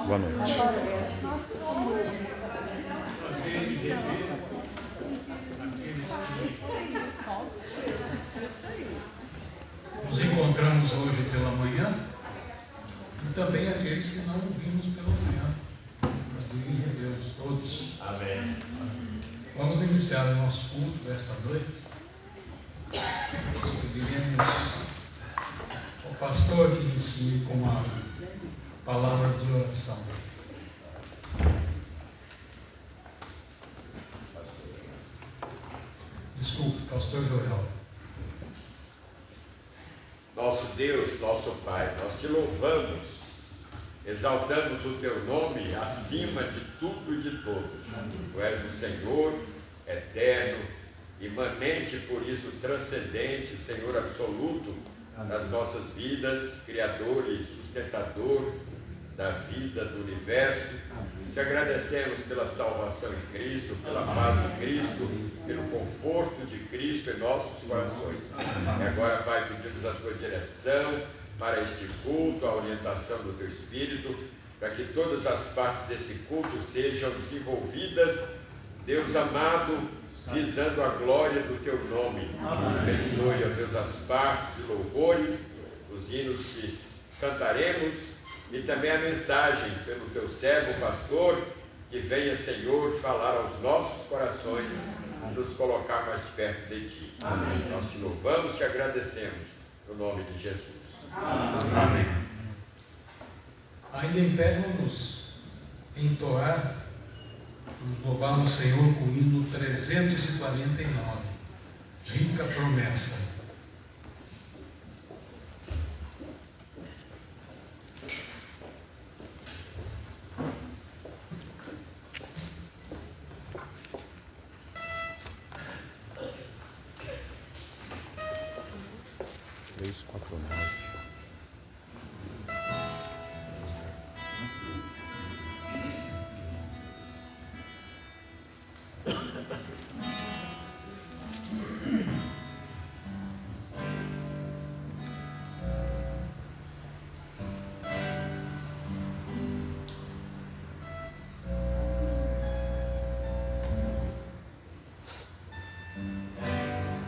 Boa noite. Nos encontramos hoje pela manhã e também aqueles que não vimos pela manhã. Prazer a Deus, todos. Amém. Vamos iniciar o nosso culto desta noite. Pediremos ao pastor que inicie com uma palavra de oração. Desculpe, pastor Joel. Nosso Deus, nosso Pai, nós te louvamos, exaltamos o teu nome acima de tudo e de todos. Tu és o Senhor eterno, imanente, por isso transcendente, Senhor absoluto das nossas vidas, Criador e sustentador da vida, do universo. Te agradecemos pela salvação em Cristo, pela paz de Cristo, pelo conforto de Cristo em nossos corações. E agora, Pai, pedimos a tua direção para este culto, a orientação do teu Espírito, para que todas as partes desse culto sejam desenvolvidas, Deus amado, visando a glória do teu nome. Abençoe, ó Deus, as partes de louvores, os hinos que cantaremos, e também a mensagem pelo teu servo, pastor, que venha, Senhor, falar aos nossos corações e nos colocar mais perto de ti. Amém. Nós te louvamos, te agradecemos, no nome de Jesus. Amém. Ainda em pé, vamos entoar, vamos louvar o Senhor com o hino 349, Rica Promessa.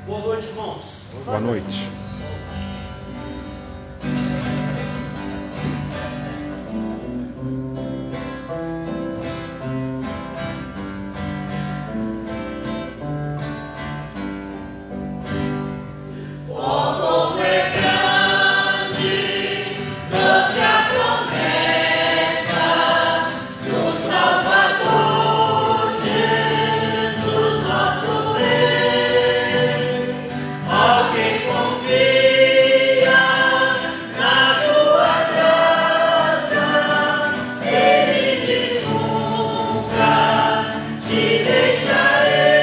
Boa noite, irmãos. Boa noite. Deixarei.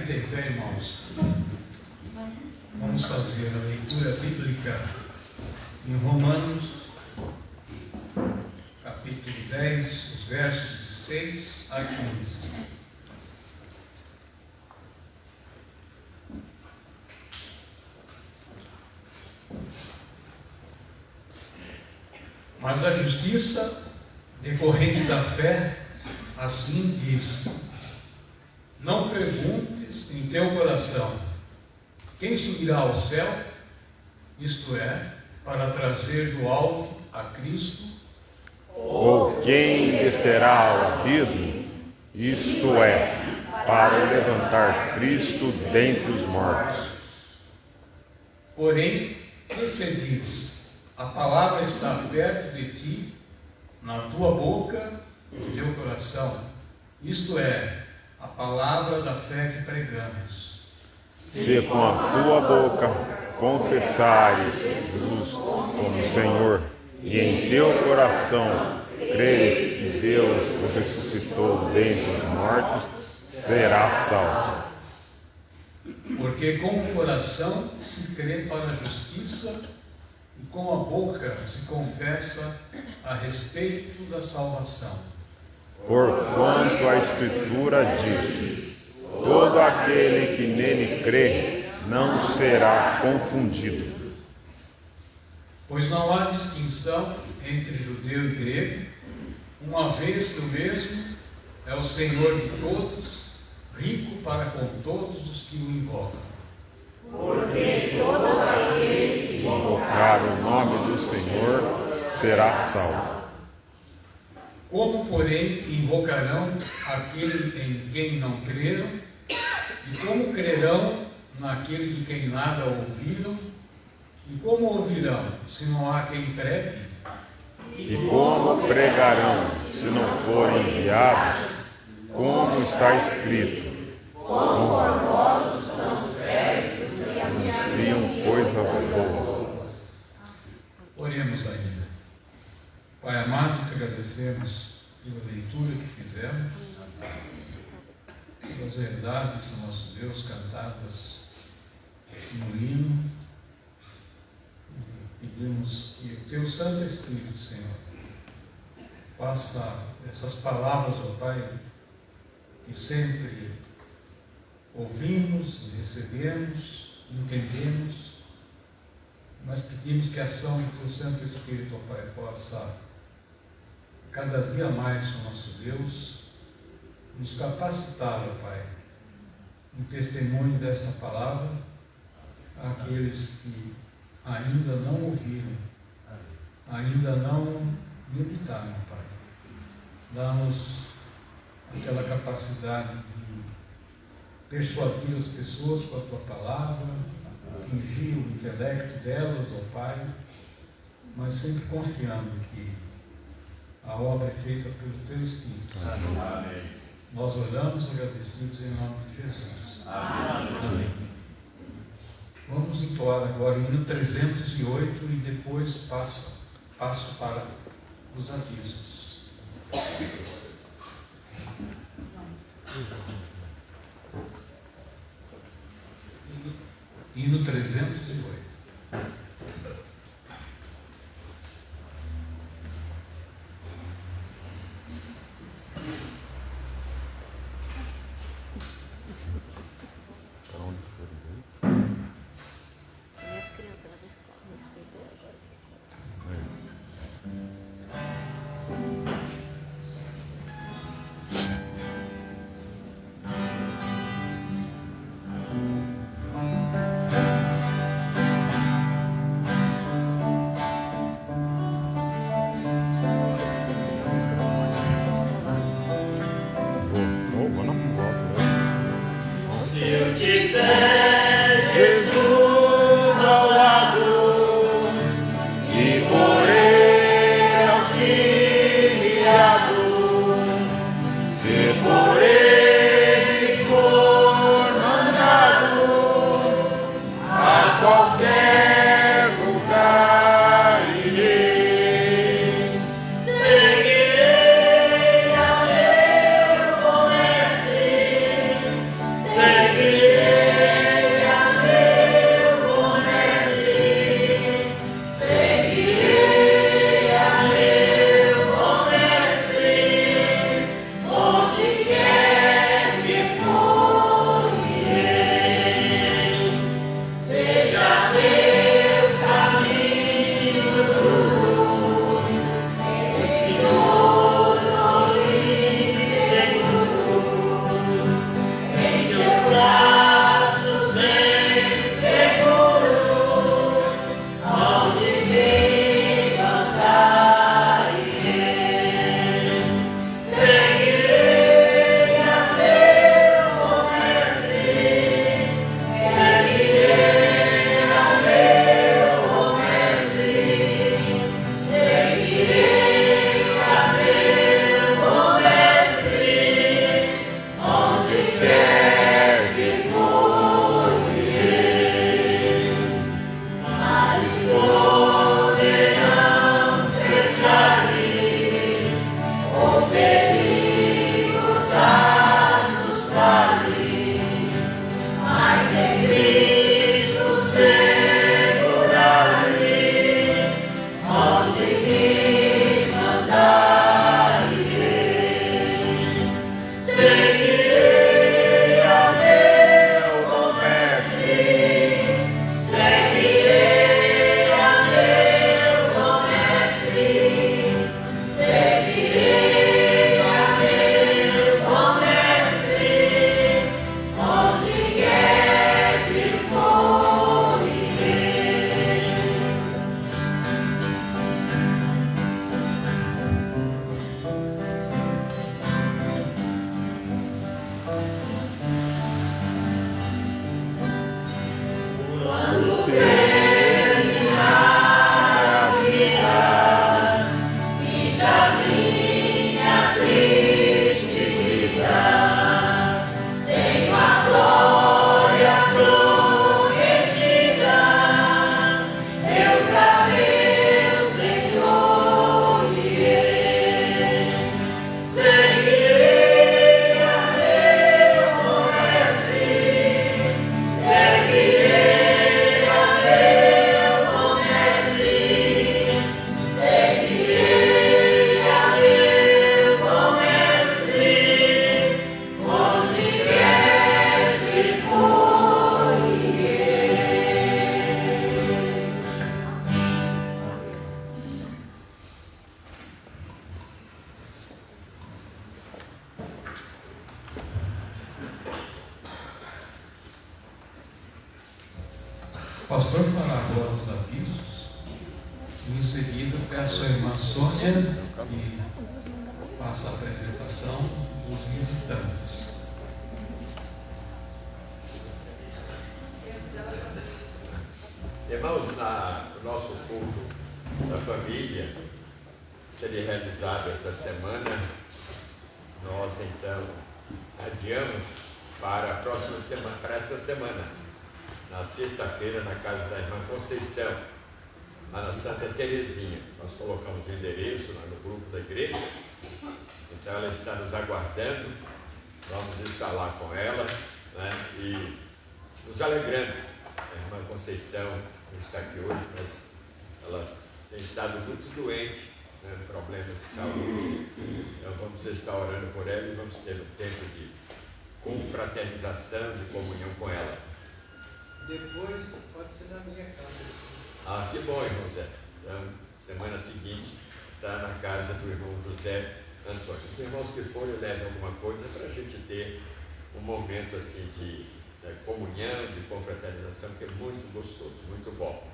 Fique de pé, irmãos. Vamos fazer a leitura bíblica em Romanos, capítulo 10, os versos de 6 a 15. Mas a justiça decorrente da fé, assim diz: não perguntes em teu coração, quem subirá ao céu, isto é, para trazer do alto a Cristo, Ou quem descerá ao abismo, isto é, para levantar Cristo dentre os mortos. porém, que se diz? A palavra está perto de ti, na tua boca, no teu coração. Isto é, a palavra da fé que pregamos. Se com a tua boca confessares Jesus como Senhor, e em teu coração creres que Deus o ressuscitou dentre os mortos, serás salvo. Porque com o coração se crê para a justiça, e com a boca se confessa a respeito da salvação. Porquanto a Escritura diz: todo aquele que nele crê não será confundido. Pois não há distinção entre judeu e grego, uma vez que o mesmo é o Senhor de todos, rico para com todos os que o invocam. Porque todo aquele que Invocar o nome do Senhor será salvo. Como, porém, invocarão aquele em quem não creram? E como crerão naquele de quem nada ouviram? E como ouvirão, se não há quem pregue? E como pregarão, se não forem enviados? Como está escrito: formosos são os pés dos que anunciam coisas boas. Oremos ainda. Pai amado, te agradecemos pela leitura que fizemos, pelas verdades do nosso Deus cantadas no hino. Pedimos que o teu Santo Espírito, Senhor, faça essas palavras, ó Pai, que sempre ouvimos, recebemos, entendemos, mas pedimos que a ação do teu Santo Espírito, ó Pai, possa cada dia mais, ó nosso Deus, nos capacitar, ó Pai, no testemunho desta palavra àqueles que ainda não ouviram, ainda não meditaram, Pai. Dá-nos aquela capacidade de persuadir as pessoas com a Tua palavra, atingir o intelecto delas, ó Pai, mas sempre confiando que a obra é feita pelo Teu Espírito. Amém. Nós oramos agradecidos em nome de Jesus. Amém. Vamos entoar agora o hino 308 e depois passo para os avisos. Hino 308. Minhas crianças lá da escola, no estúdio, já. Amém. pastor fará agora os avisos e em seguida peço à irmã Sônia que faça a apresentação dos visitantes. Irmãos, no nosso culto da família seria realizado esta semana. Nós então adiamos para a próxima semana, para esta semana, na sexta-feira, na casa da irmã Conceição, lá na Santa Terezinha. Nós colocamos o endereço lá no grupo da igreja, então ela está nos aguardando. Vamos estar lá com ela, né, e nos alegrando. A irmã Conceição não está aqui hoje, mas ela tem estado muito doente, né, problemas de saúde. Então vamos estar orando por ela e vamos ter um tempo de confraternização, de comunhão com ela. Depois pode ser na minha casa. Ah, que bom, irmão Zé. Então, semana seguinte será na casa do irmão José Antônio. Os irmãos que forem levem alguma coisa para a gente ter um momento assim de comunhão, de confraternização, que é muito gostoso, muito bom.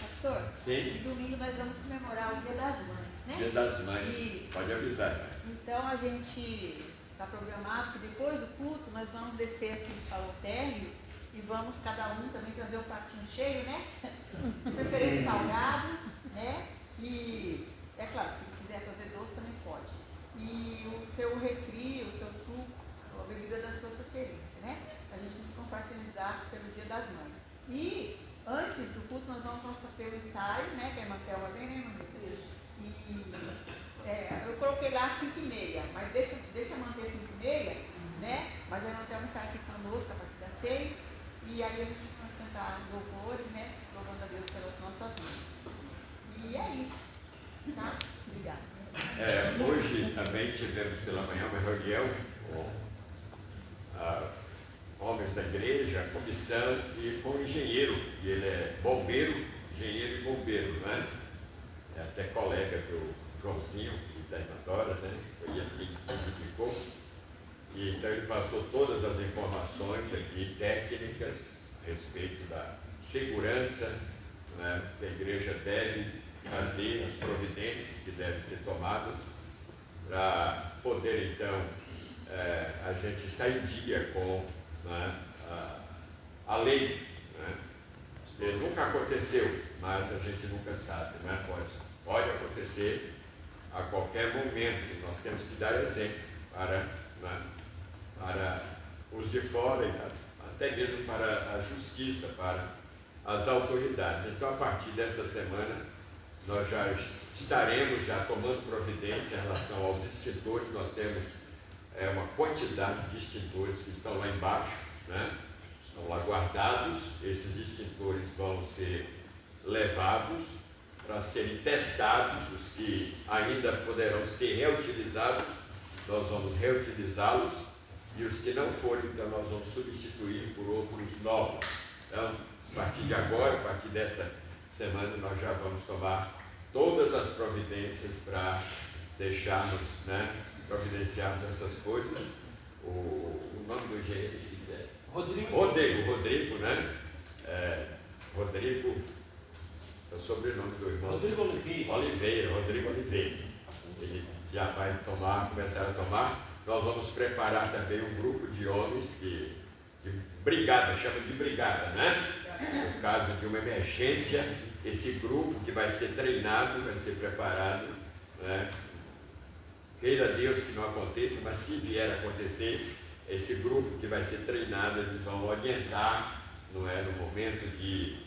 Pastor, Sim. e domingo nós vamos comemorar o Dia das Mães, né? Dia das Mães, Isso. pode avisar. Né? Então a gente está programado que depois do culto nós vamos descer aqui no salão térreo e vamos cada um também trazer o pratinho cheio, né? Preferência salgado, né? E é claro, se quiser trazer doce também pode. E o seu refri, o seu suco, a bebida da sua preferência, né? A gente nos confraternizar pelo Dia das Mães. E antes do culto nós vamos ter o ensaio, né? Que a irmã Thelma vem, né, irmã? Isso. E eu coloquei lá 5h30, mas deixa manter 5h30, né? Mas a irmã Thelma está aqui conosco a partir das 6h, e aí a gente vai cantar louvores, né? Louvando a Deus pelas nossas mães. E é isso, tá? Obrigada. Hoje também tivemos pela manhã uma reunião com homens da igreja, a comissão e com o engenheiro, e ele é bombeiro, engenheiro e bombeiro, né? É até colega do Joãozinho e da irmã Dora, né? Foi ele que nos indicou. E então ele passou todas as informações aqui técnicas a respeito da segurança, né, que a igreja deve fazer, as providências que devem ser tomadas para poder então a gente estar em dia com, né, a lei, né? Nunca aconteceu, mas a gente nunca sabe, né? Pode acontecer a qualquer momento. E nós temos que dar exemplo para os de fora e até mesmo para a justiça, para as autoridades. Então, a partir desta semana, nós já estaremos tomando providência em relação aos extintores. Nós temos uma quantidade de extintores que estão lá embaixo, né? Estão lá guardados. Esses extintores vão ser levados para serem testados. Os que ainda poderão ser reutilizados, nós vamos reutilizá-los, e os que não forem, então nós vamos substituir por outros novos. Então, a partir de agora, a partir desta semana, nós já vamos tomar todas as providências para deixarmos, né, providenciarmos essas coisas. O nome do engenheiro é Rodrigo, né? Rodrigo é o sobrenome do irmão. Rodrigo Oliveira. Rodrigo Oliveira. Ele já vai começar a tomar. Nós vamos preparar também um grupo de homens de brigada, chama de brigada, né? No caso de uma emergência, esse grupo que vai ser treinado, vai ser preparado, né? Queira Deus que não aconteça, mas se vier a acontecer, esse grupo que vai ser treinado, eles vão orientar, não é, no momento de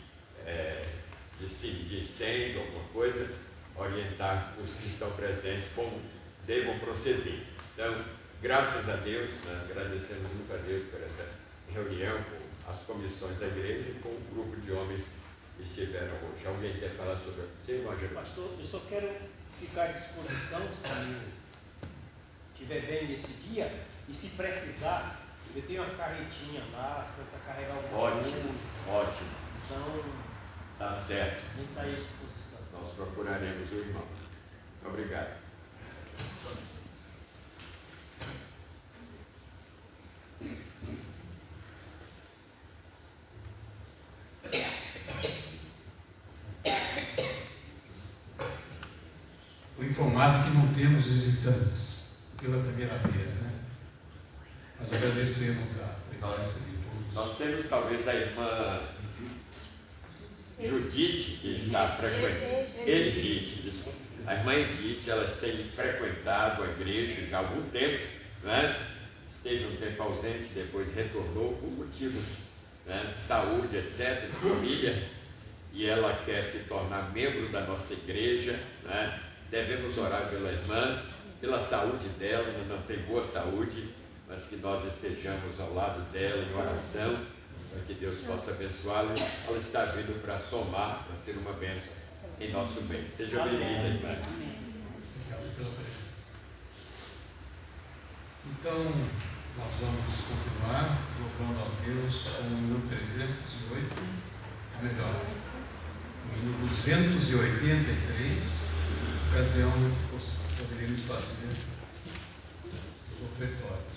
incêndio, alguma coisa, orientar os que estão presentes como devam proceder. Então, graças a Deus, né, agradecemos muito a Deus por essa reunião com as comissões da igreja e com o grupo de homens que estiveram hoje. Alguém quer falar sobre isso? Sim, Pastor, eu só quero ficar à disposição, se estiver bem nesse dia, e se precisar, eu tenho uma carretinha lá, se precisar carregar alguma coisa. Ótimo. Então, tá certo. a gente está aí à disposição. Nós procuraremos o irmão. Obrigado. Foi informado que não temos visitantes pela primeira vez, né? Nós agradecemos a presença de todos. Nós temos talvez a irmã Judite, que está frequentando. Edith, desculpa. A irmã Edith, elas têm frequentado a igreja já há algum tempo, né? Esteve um tempo ausente, depois retornou por motivos, né, de saúde, etc., de família, e ela quer se tornar membro da nossa igreja, né? Devemos orar pela irmã, pela saúde dela, ainda não tem boa saúde, mas que nós estejamos ao lado dela em oração, para que Deus possa abençoá-la. Ela está vindo para somar, para ser uma bênção em nosso meio. Seja bem-vinda, irmã. Obrigado pela presença. Então, nós vamos continuar louvando a Deus com o número 308, ou melhor, o número 283, ocasião que poderíamos fazer os ofertórios.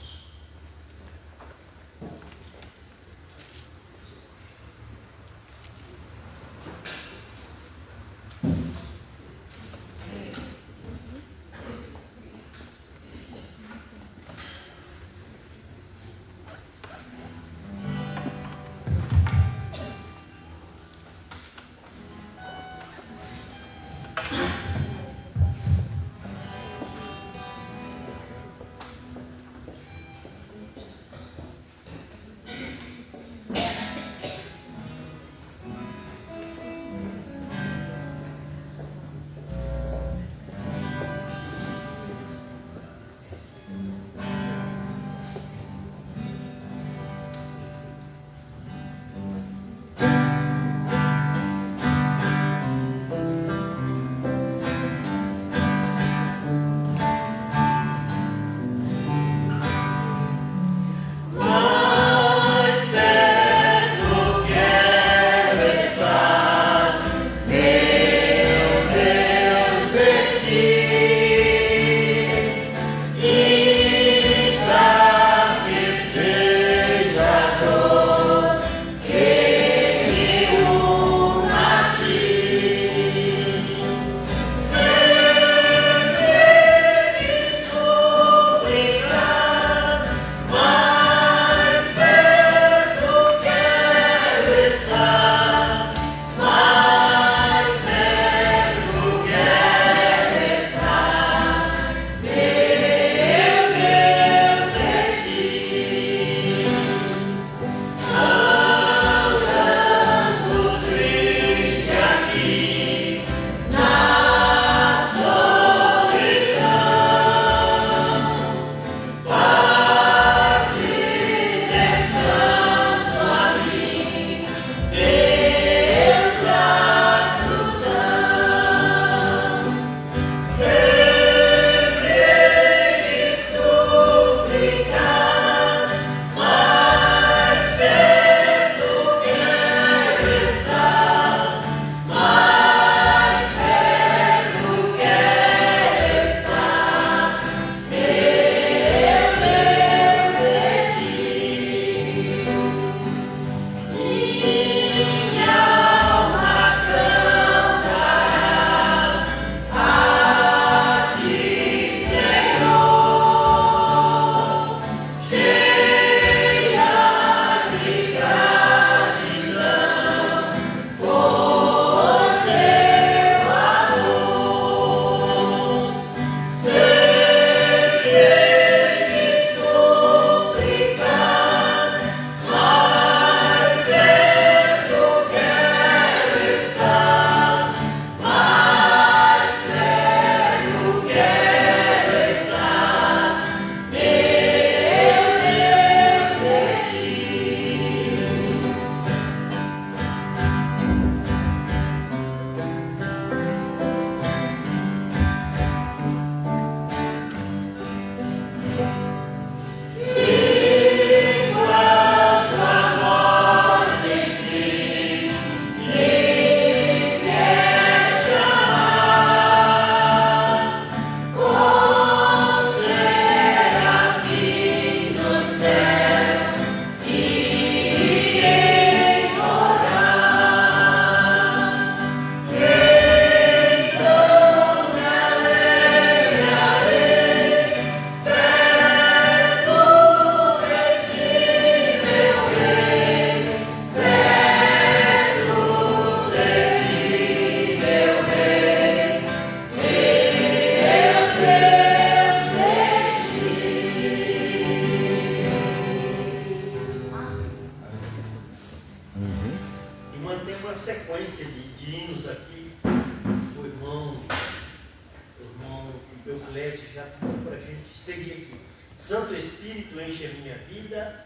Clésio já pediu para a gente seguir aqui. Santo Espírito enche a minha vida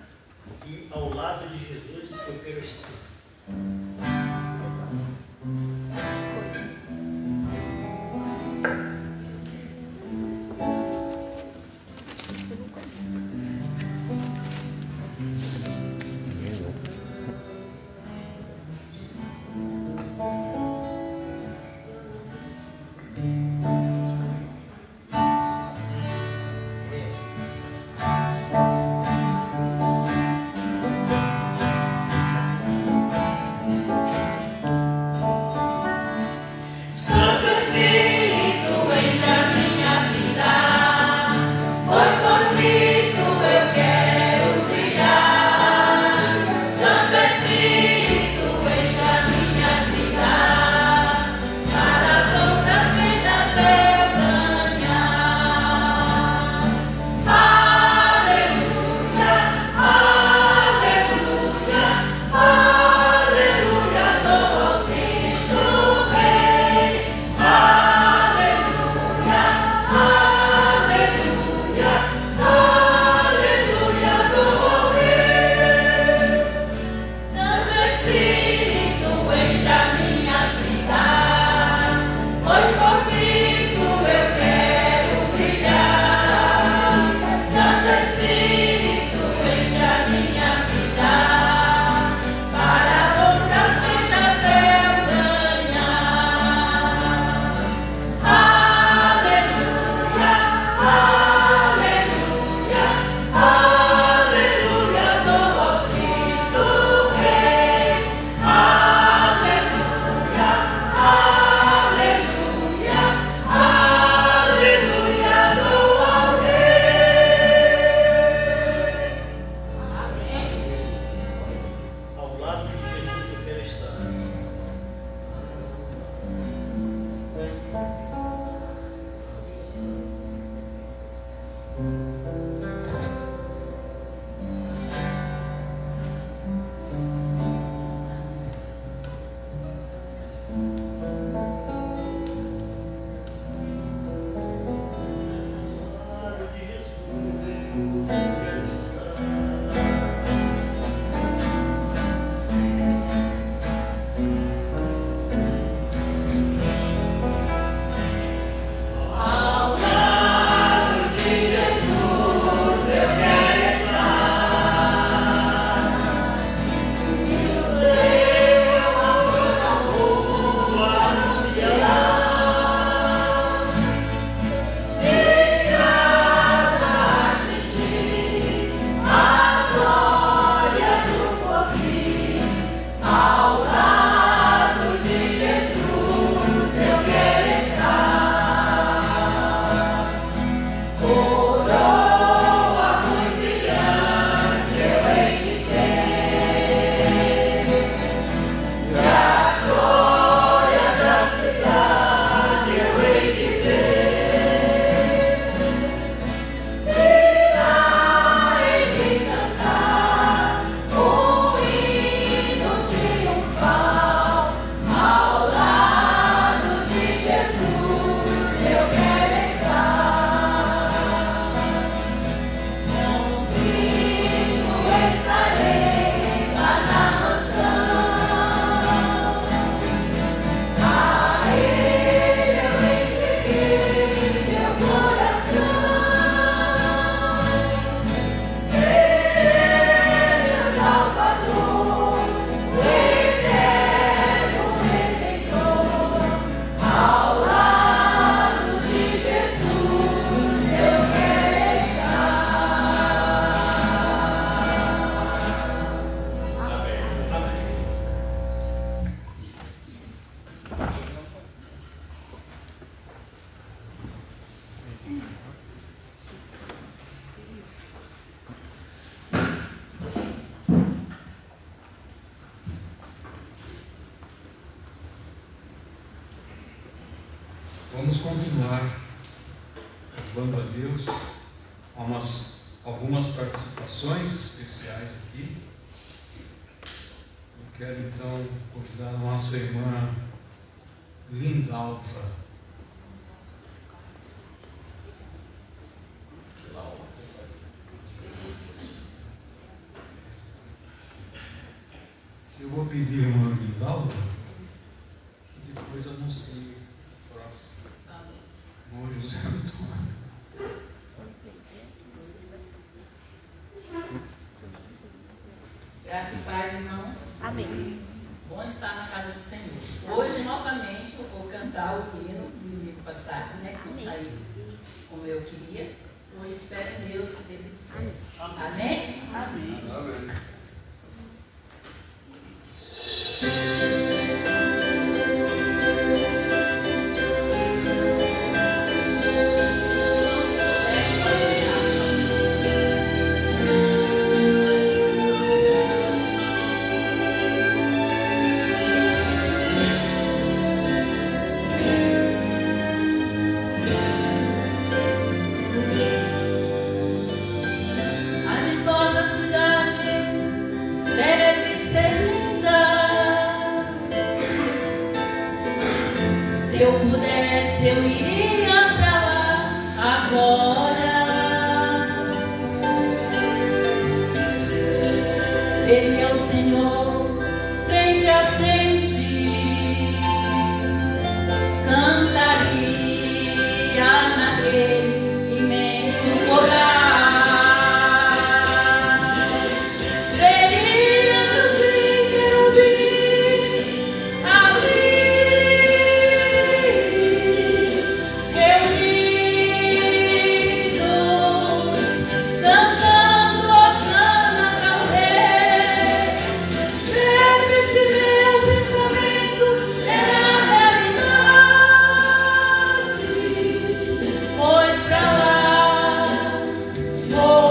e ao lado de Jesus eu quero estar. Vamos continuar louvando a Deus. Há algumas participações especiais aqui. Eu quero então convidar a nossa irmã Lindalva pedir uma Vidalva e depois anuncio o próximo. Bom José Antônio. Graça e paz, irmãos. Amém. Bom estar na casa do Senhor. Hoje, novamente, eu vou cantar o hino do domingo passado, né? Que não saiu como eu queria. Hoje espero em Deus que dê tudo certo. Amém? Amém. Amém. A ditosa cidade deve ser linda. Se eu pudesse, eu iria pra lá agora. Ver meu Senhor frente a frente, cantaria naquele imenso coral. Veria anjos e querubins ali, reunidos, cantando hosanas ao Rei. Deve-se meu pensamento será realidade, pois pra lá voarei.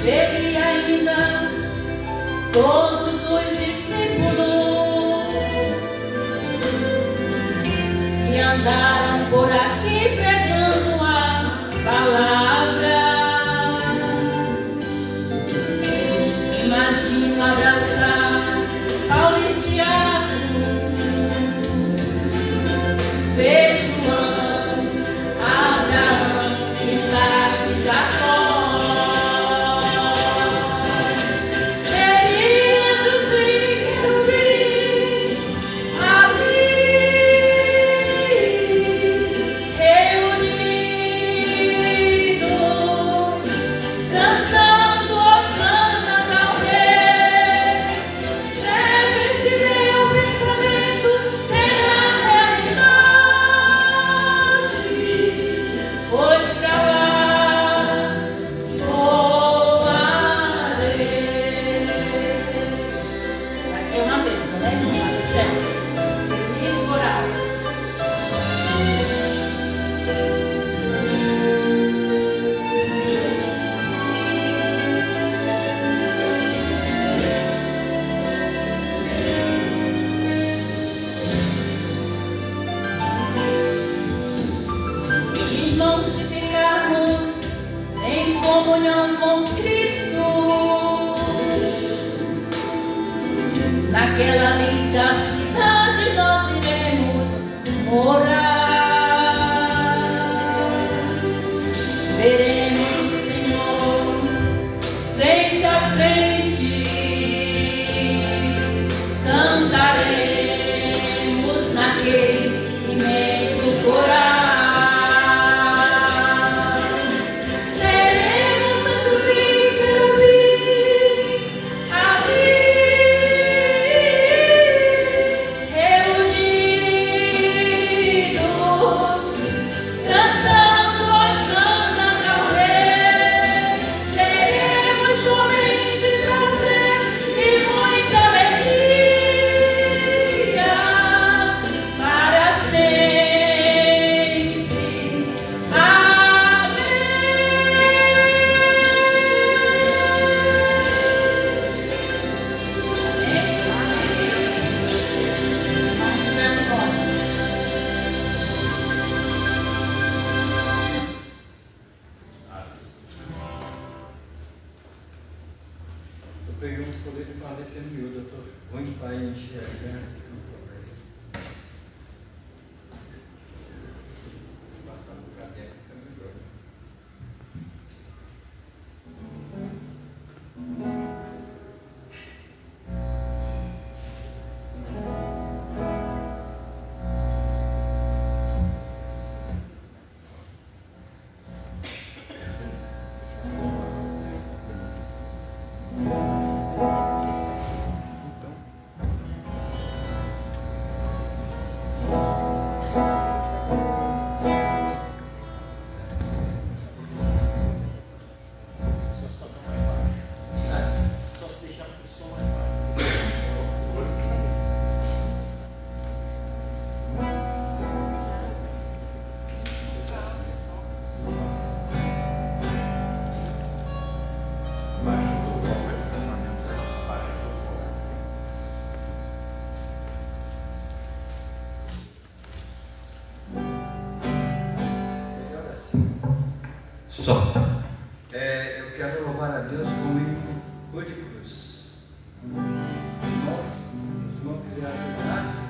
Veria ainda todos os discípulos que andaram por aqui pregando a palavra. Imagino abraçar Paulo e Tiago, ver João, Abraão, Isaac e Jacó. Veria anjos e querubins ali, reunidos, cantando hosanas ao Rei. Deve-se meu pensamento será realidade, pois pra lá voarei. Vai ser uma bênção, né, irmão? Tá certo? Termina o coral. Irmãos, se ficarmos em comunhão com Cristo, naquela linda cidade nós iremos morar. Veremos o Senhor frente a frente, cantaremos naquele imenso coral. Seremos anjos e querubins ali, reunidos, cantando hosanas ao Rei. Teremos somente prazer e muita alegria para sempre. Amém. Eu peguei uns coletes e falei que é miúdo, eu tô ruim para enxergar. Passar no caderno fica melhor. Deus comigo, de cruz. Os irmãos quiserem ajudar.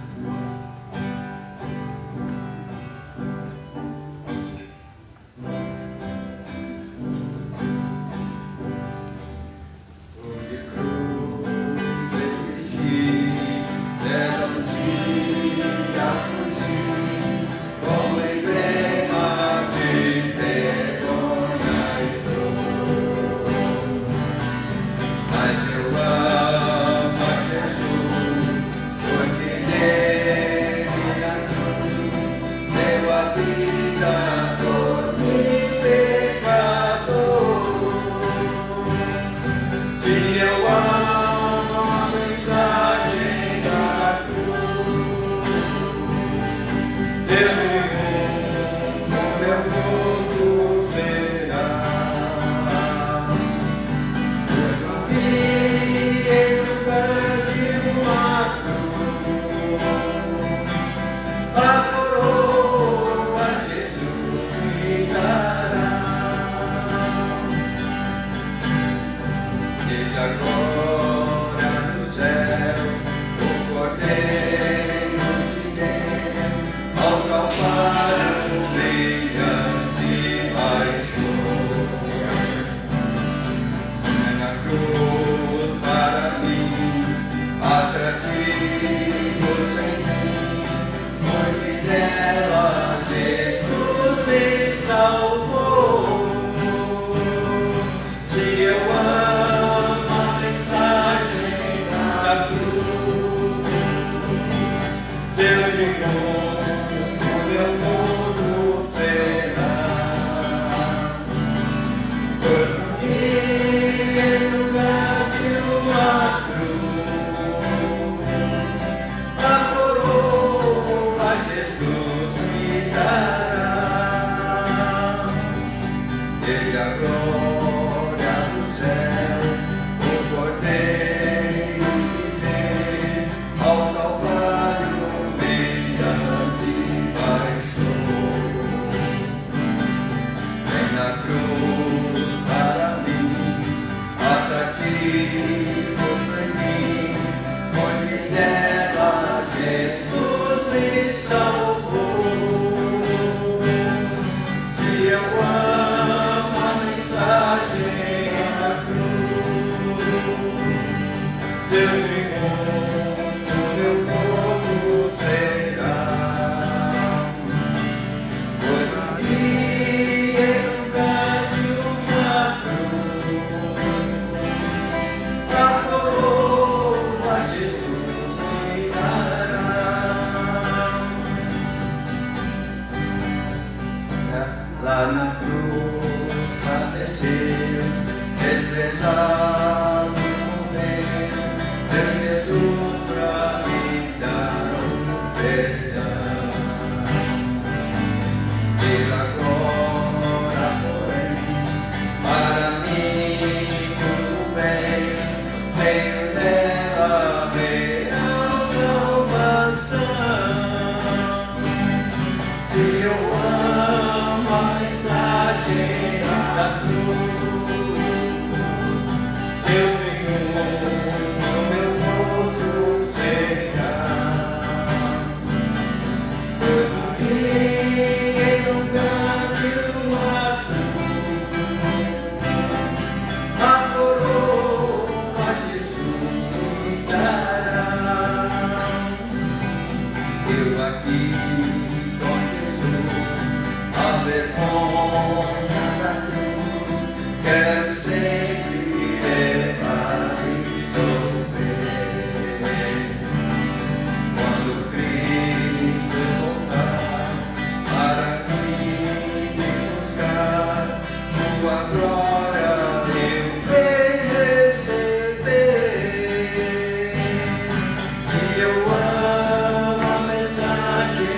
Eu amo a mensagem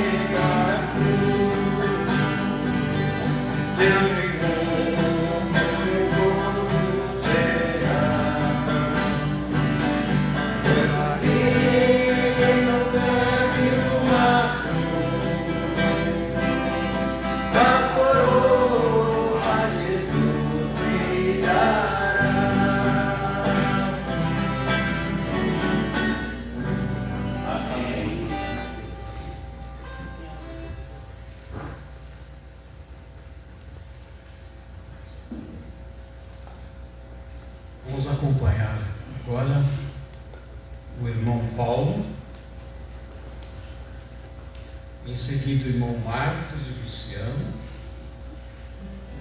Em seguida o irmão Marcos e Luciano,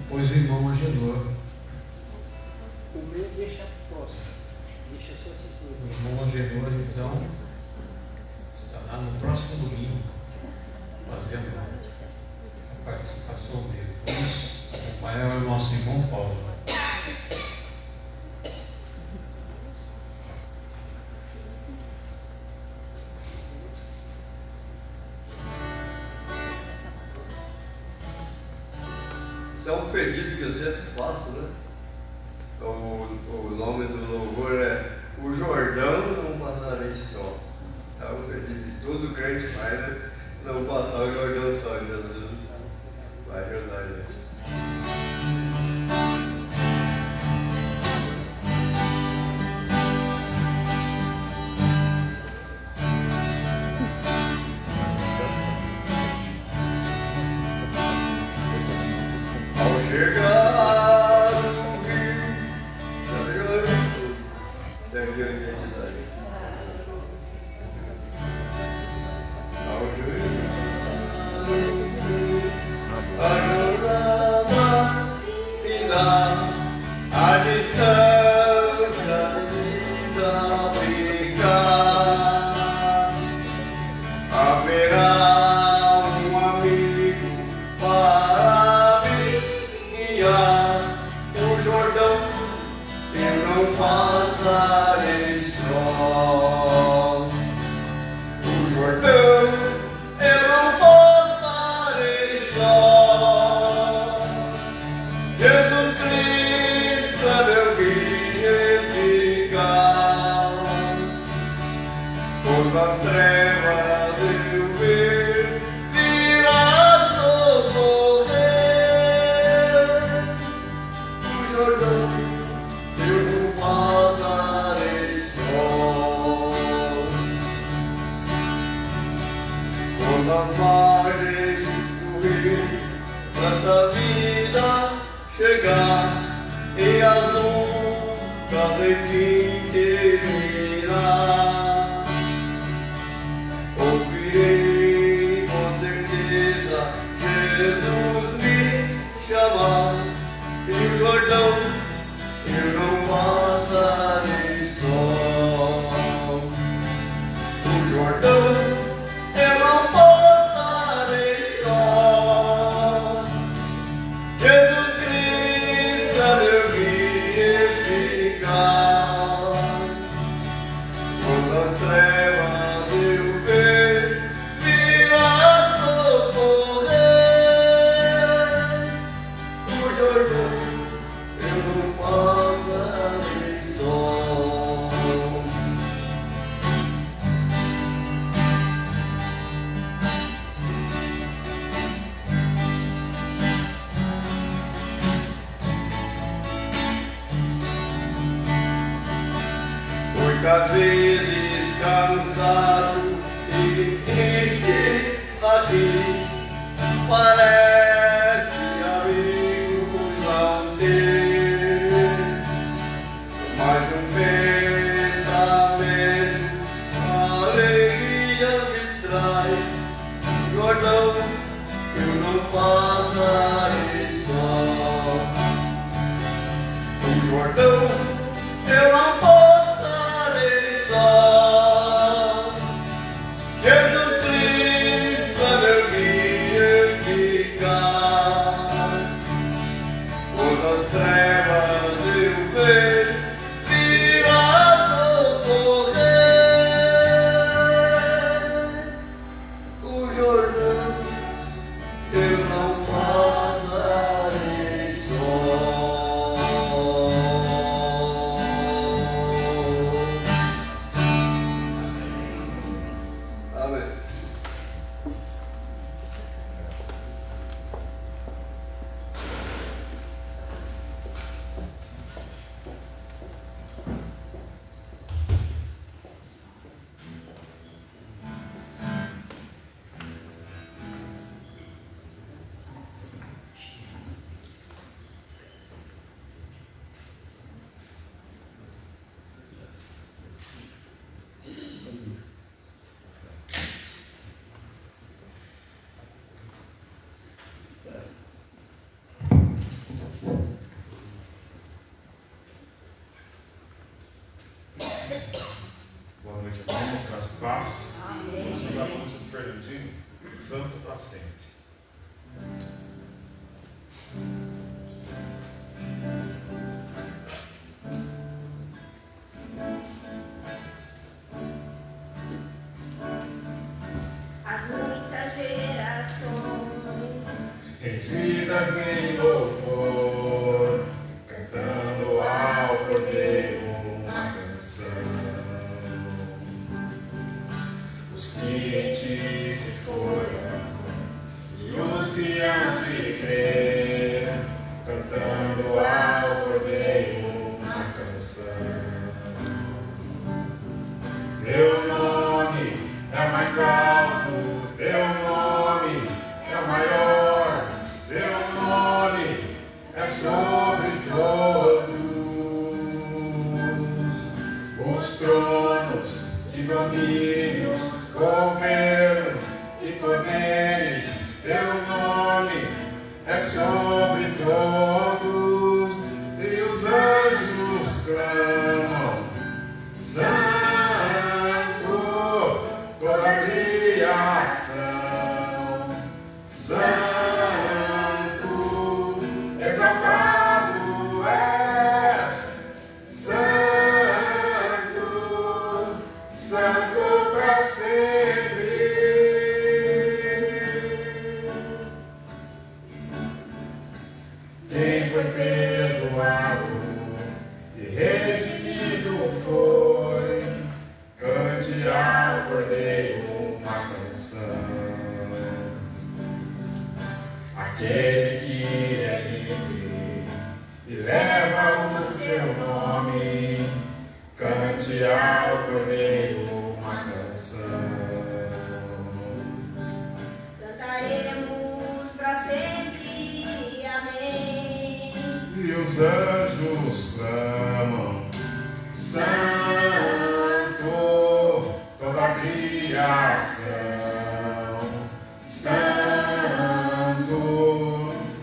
depois o irmão Agenor. O meu deixa próximo. Deixa só essa coisa. O irmão Agenor, então, estará no próximo domingo, fazendo a participação dele. Vamos acompanhar o nosso irmão Paulo. Esse é um pedido que eu sempre faço, né? O nome do louvor é O Jordão Não Passarei Só. É um pedido que todo crente faz, né? Não passar o Jordão só, Jesus vai ajudar a gente. Ao chegar no rio, daqui a identidade. Ao chegar a jornada final, a distância vida ficar, haverá um amigo para o Jordão, eu não passarei só. O Jordão, eu não passarei só. Jesus Cristo é meu guia eficaz. Todas as trevas eu ver, virá socorrer. Jordão, eu não passarei só. Quando as margens do rio dessa vida chegar e as lutas enfim terminar, ouvirei com certeza Jesus me chamar. E o Jordão, eu não passarei só. O Jordão, eu não passarei só. Jesus Cristo é meu guia eficaz. Quando as trevas eu ver, virá socorrer. O Jordão, eu não passarei só. Muitas vezes cansado e triste aqui, parece amigos não ter, mas um pensamento alegria me traz. Jordão, eu não passarei só. O Jordão, eu não passarei só. Jesus Cristo é meu guia eficaz. Quando as trevas eu ver, virá socorrer. O Jordão, eu não passarei só. paz. Amém. Da música do Fernandinho, santo para sempre. As muitas gerações Rendidas em louvor, cantando ao Cordeiro uma canção. Os que em ti se foram e os que hão de crer, cantando ao Cordeiro uma canção. Teu nome é mais alto, teu nome é o maior, teu nome é sobre todos. Os tronos e domínios, governos e poderes, teu nome é sobre todos. E os anjos clamam, Santo, toda a criação, Santo, exaltado és, Santo, Santo para sempre. Quem foi perdoado e redimido foi, cante ao Cordeiro uma canção. Aquele que é livre e leva o seu nome, cante ao Cordeiro uma canção. cantaremos para sempre, amém. E os anjos clamam, Santo, toda a criação, Santo,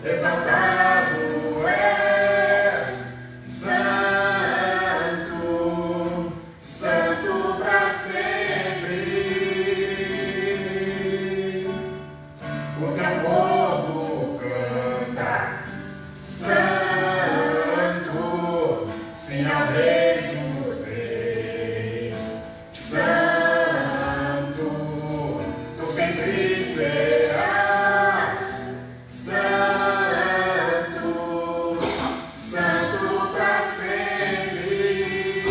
exaltado és, Santo, Santo para sempre. O teu povo canta, Santo, sim ao Rei dos Reis, Santo, tu sempre serás, Santo, Santo para sempre,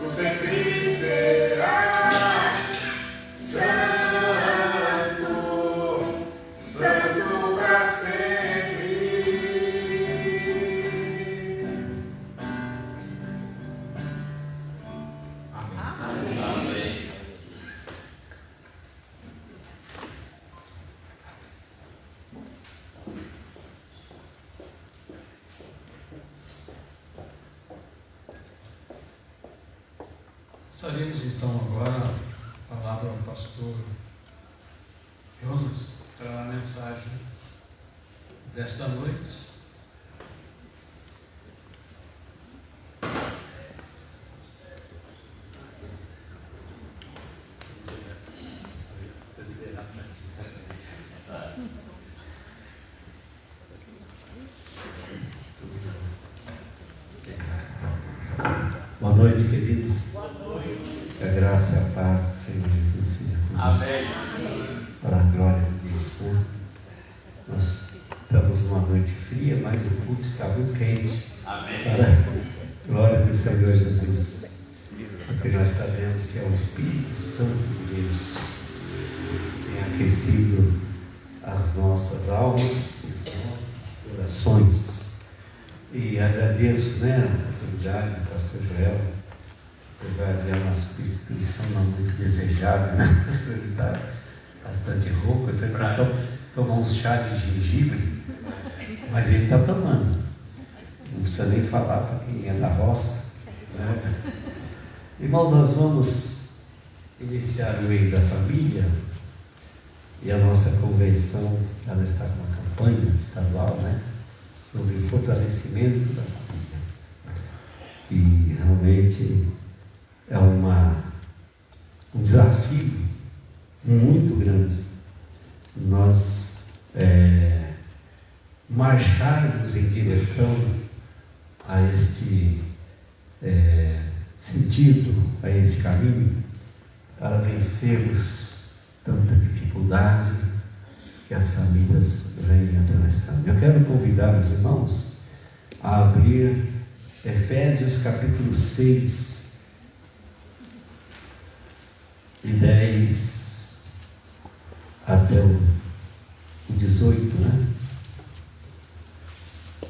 tu sempre serás, Santo, Santo para sempre. Amém. Passaremos então agora a palavra ao pastor Jonas, que trará a mensagem desta noite. Boa noite, queridos. Que a graça e a paz do Senhor Jesus seja conosco. Amém. Para a glória de Deus, né? Nós estamos numa noite fria, mas o culto está muito quente. Amém. Para a glória do Senhor Jesus. Porque nós sabemos que é o Espírito Santo de Deus que tem aquecido as nossas almas e os nossos corações. E agradeço, né, a oportunidade do pastor Joel, apesar de a nossa instituição não muito desejável, né? O pastor está bastante rouco, ele foi para tomar um chá de gengibre, mas ele está tomando. Não precisa nem falar para quem é da roça, né? Irmãos, nós vamos iniciar o mês da família e a nossa convenção, ela está com uma campanha estadual, né, sobre o fortalecimento da família, que realmente é um desafio muito grande nós marcharmos em direção a este sentido, a esse caminho, para vencermos tanta dificuldade que as famílias vêm atravessando. Eu quero convidar os irmãos a abrir Efésios capítulo 6, de 10 até o 18, né?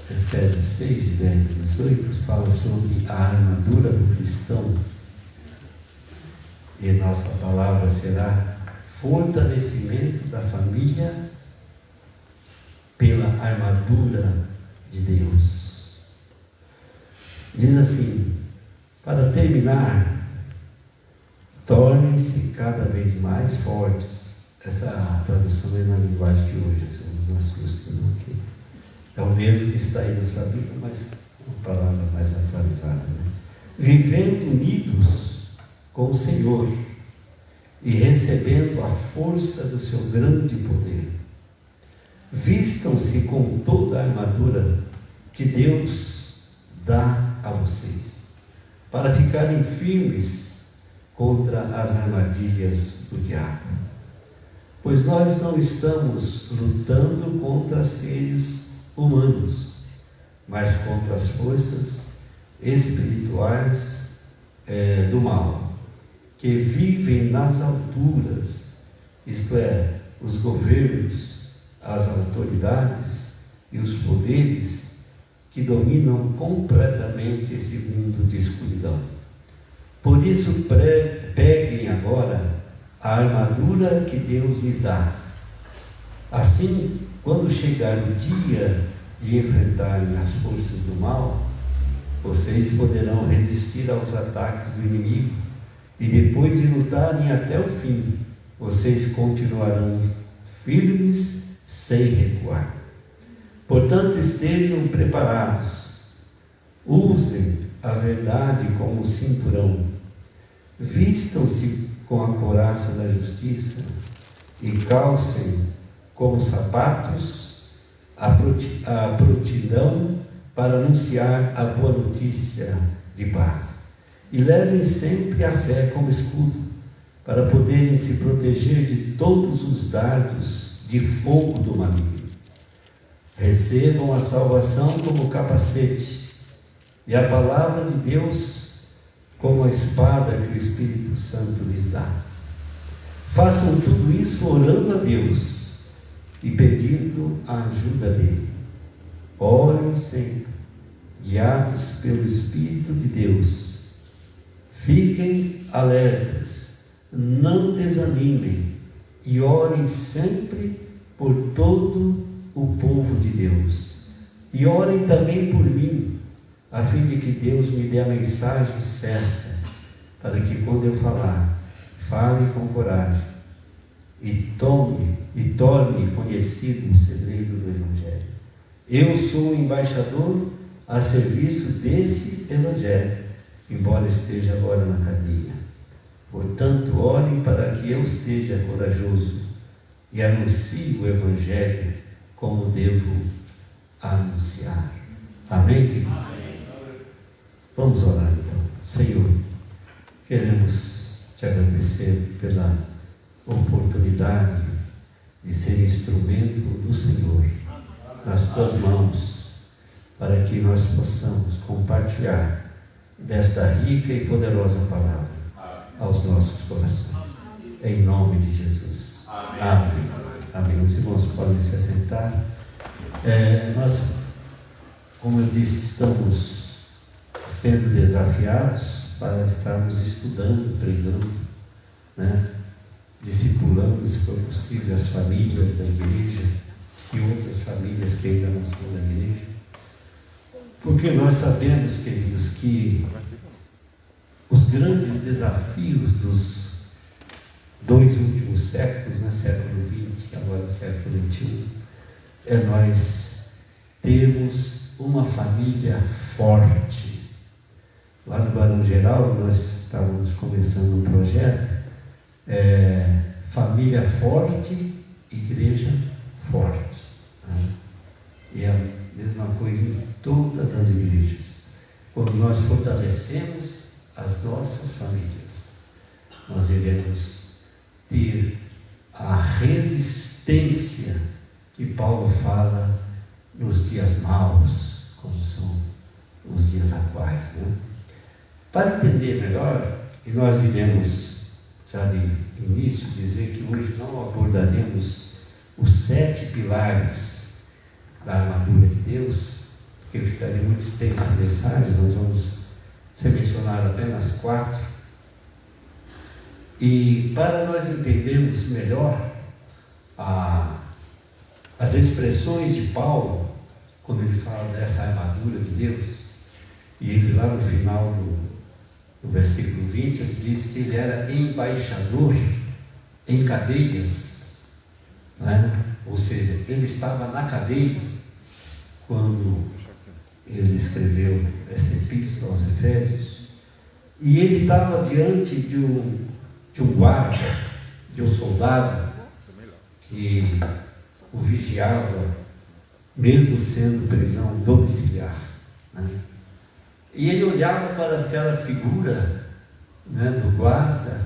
Efésios 6, de 10 a 18, fala sobre a armadura do cristão. E nossa palavra será fortalecimento da família pela armadura de Deus. Diz assim: para terminar, tornem-se cada vez mais fortes. Essa tradução é na linguagem de hoje, nós costumamos aqui. É o mesmo que está aí na sua Bíblia, mas uma palavra mais atualizada, né? Vivendo unidos com o Senhor e recebendo a força do seu grande poder. Vistam-se com toda a armadura que Deus dá a vocês, para ficarem firmes contra as armadilhas do diabo. Pois nós não estamos lutando contra seres humanos, mas contra as forças espirituais do mal, que vivem nas alturas, isto é, os governos, as autoridades e os poderes que dominam completamente esse mundo de escuridão. Por isso, peguem agora a armadura que Deus lhes dá. Assim, quando chegar o dia de enfrentarem as forças do mal, vocês poderão resistir aos ataques do inimigo, e depois de lutarem até o fim, vocês continuarão firmes sem recuar. Portanto, estejam preparados, usem a verdade como cinturão, vistam-se com a couraça da justiça e calcem como sapatos a prontidão para anunciar a boa notícia de paz. E levem sempre a fé como escudo, para poderem se proteger de todos os dardos de fogo do maligno. Recebam a salvação como capacete, e a palavra de Deus como a espada que o Espírito Santo lhes dá. Façam tudo isso orando a Deus e pedindo a ajuda dele. Orem sempre, guiados pelo Espírito de Deus. Fiquem alertas, não desanimem e orem sempre por todo o povo de Deus. E orem também por mim, a fim de que Deus me dê a mensagem certa, para que quando eu falar, fale com coragem e torne conhecido o segredo do Evangelho. Eu sou um embaixador a serviço desse Evangelho, embora esteja agora na cadeia. Portanto, orem para que eu seja corajoso e anuncie o Evangelho como devo anunciar. Amém, queridos? Amém. Vamos orar então. Senhor, queremos te agradecer pela oportunidade de ser instrumento do Senhor nas tuas mãos, para que nós possamos compartilhar desta rica e poderosa palavra aos nossos corações. Em nome de Jesus. Amém. Amém. Os irmãos podem se assentar. Nós, como eu disse, estamos sendo desafiados para estarmos estudando, pregando, né? Discipulando, se for possível, as famílias da igreja e outras famílias que ainda não são da igreja. Porque nós sabemos, queridos, que os grandes desafios dos 2 últimos séculos, né, século XX, agora século XXI, é nós termos uma família forte. Lá no Barão Geral, nós estávamos começando um projeto, família forte, igreja forte. Né? E é a mesma coisa em todas as igrejas. Quando nós fortalecemos as nossas famílias, nós iremos ter a resistência que Paulo fala nos dias maus, como são os dias atuais. Né? Para entender melhor, e nós iremos já de início dizer que hoje não abordaremos os 7 pilares da armadura de Deus, porque ficaria muito extensa a mensagem, nós vamos selecionar apenas 4. E para nós entendermos melhor as expressões de Paulo, quando ele fala dessa armadura de Deus, e ele lá no final do versículo 20, ele diz que ele era embaixador em cadeias, né? Ou seja, ele estava na cadeia quando ele escreveu essa epístola aos Efésios, e ele estava diante de um guarda, de um soldado que o vigiava, mesmo sendo prisão domiciliar, né? E ele olhava para aquela figura, né, do guarda,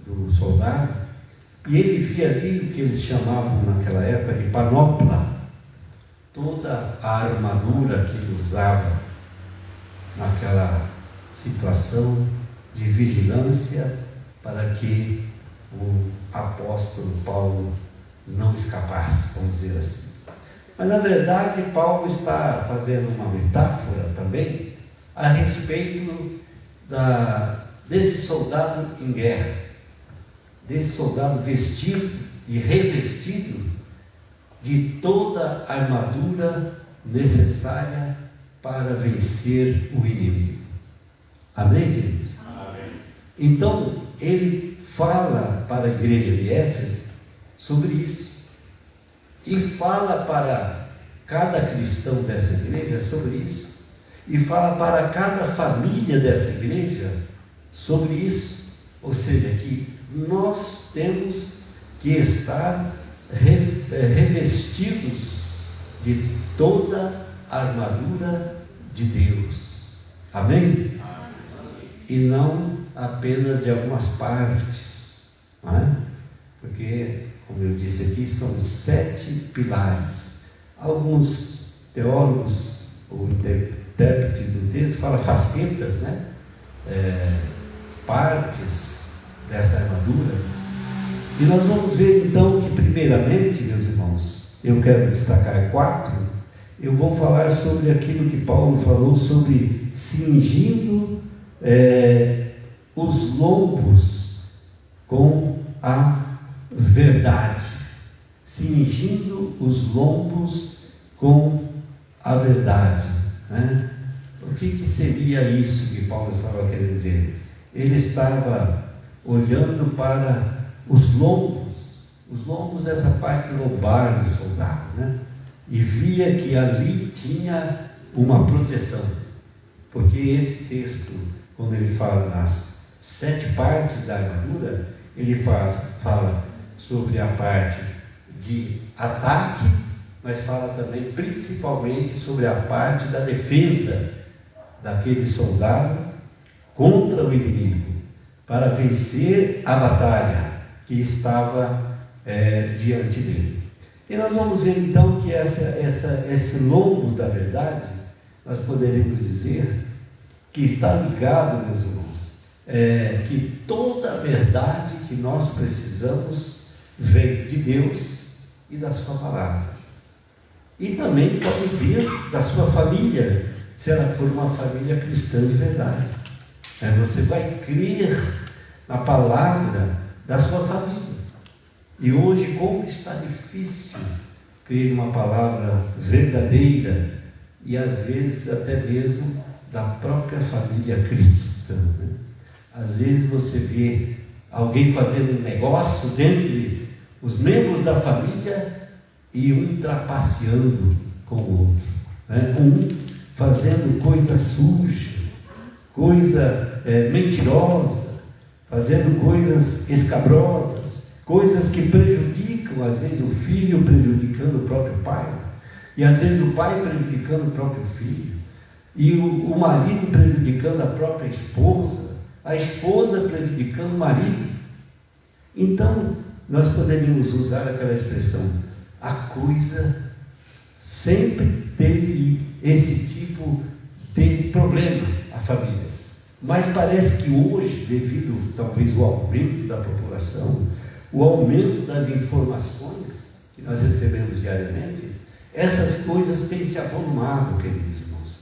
do soldado, e ele via ali o que eles chamavam naquela época de panopla, toda a armadura que ele usava naquela situação de vigilância para que o apóstolo Paulo não escapasse, vamos dizer assim. Mas na verdade Paulo está fazendo uma metáfora também a respeito desse soldado em guerra, desse soldado vestido e revestido de toda a armadura necessária para vencer o inimigo. Amém, queridos? Amém. Então, ele fala para a igreja de Éfeso sobre isso, e fala para cada cristão dessa igreja sobre isso, e fala para cada família dessa igreja sobre isso. Ou seja, que nós temos que estar revestidos de toda a armadura de Deus. Amém? E não apenas de algumas partes, não é? Porque, como eu disse aqui, são 7 pilares. Alguns teólogos ou intérpretes do texto falam facetas, né? Partes dessa armadura. E nós vamos ver então que, primeiramente, meus irmãos, eu quero destacar 4. Eu vou falar sobre aquilo que Paulo falou sobre cingindo os lombos com a verdade. Cingindo os lombos com a verdade, né? O que seria isso que Paulo estava querendo dizer? Ele estava olhando para os lombos, essa parte lombar do soldado, né? E via que ali tinha uma proteção, porque esse texto, quando ele fala nas 7 partes da armadura, ele fala sobre a parte de ataque, mas fala também principalmente sobre a parte da defesa daquele soldado contra o inimigo, para vencer a batalha que estava diante dele. E nós vamos ver então que esse lombos da verdade, nós poderemos dizer que está ligado, meus irmãos, que toda a verdade que nós precisamos vem de Deus e da sua palavra. E também pode vir da sua família, se ela for uma família cristã de verdade. Você vai crer na palavra da sua família. E hoje, como está difícil crer uma palavra verdadeira, e às vezes até mesmo da própria família cristã, né? Às vezes você vê alguém fazendo um negócio dentre os membros da família e um trapaceando com o outro, né? Um fazendo coisa suja, coisa mentirosa, fazendo coisas escabrosas, coisas que prejudicam, às vezes o filho prejudicando o próprio pai, e às vezes o pai prejudicando o próprio filho, e o marido prejudicando a própria esposa, a esposa prejudicando o marido. Então, nós poderíamos usar aquela expressão: a coisa sempre teve esse tipo de problema, a família. Mas parece que hoje, devido talvez ao aumento da população, o aumento das informações que nós recebemos diariamente, essas coisas têm se avolumado, queridos irmãos.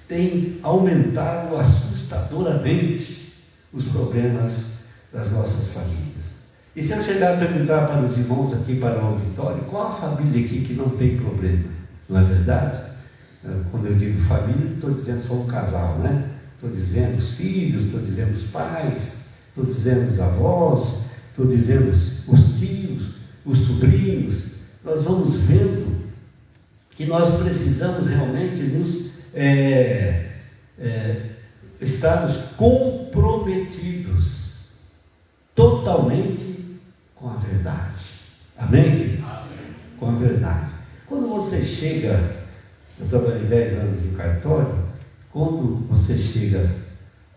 Tem aumentado assustadoramente os problemas das nossas famílias. E se eu chegar a perguntar para os irmãos aqui, para o auditório, qual a família aqui que não tem problema? Não é verdade? Quando eu digo família, não estou dizendo só um casal, né? Estou dizendo os filhos, estou dizendo os pais, estou dizendo os avós, estou dizendo os tios, os sobrinhos. Nós vamos vendo que nós precisamos realmente nos estarmos comprometidos totalmente com a verdade. Amém, queridos? Amém. Com a verdade. Quando você chega, eu trabalhei 10 anos em cartório, quando você chega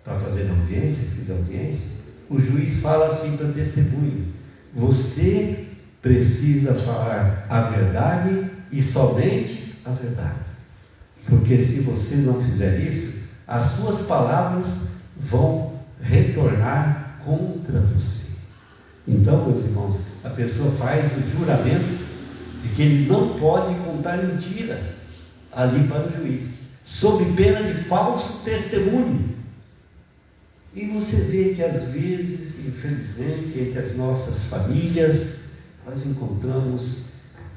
para fazer audiência, fiz audiência, o juiz fala assim para testemunho: você precisa falar a verdade e somente a verdade, porque se você não fizer isso, as suas palavras vão retornar contra você. Então, meus irmãos, a pessoa faz o juramento de que ele não pode contar mentira ali para o juiz, sob pena de falso testemunho. E você vê que às vezes, infelizmente, entre as nossas famílias, nós encontramos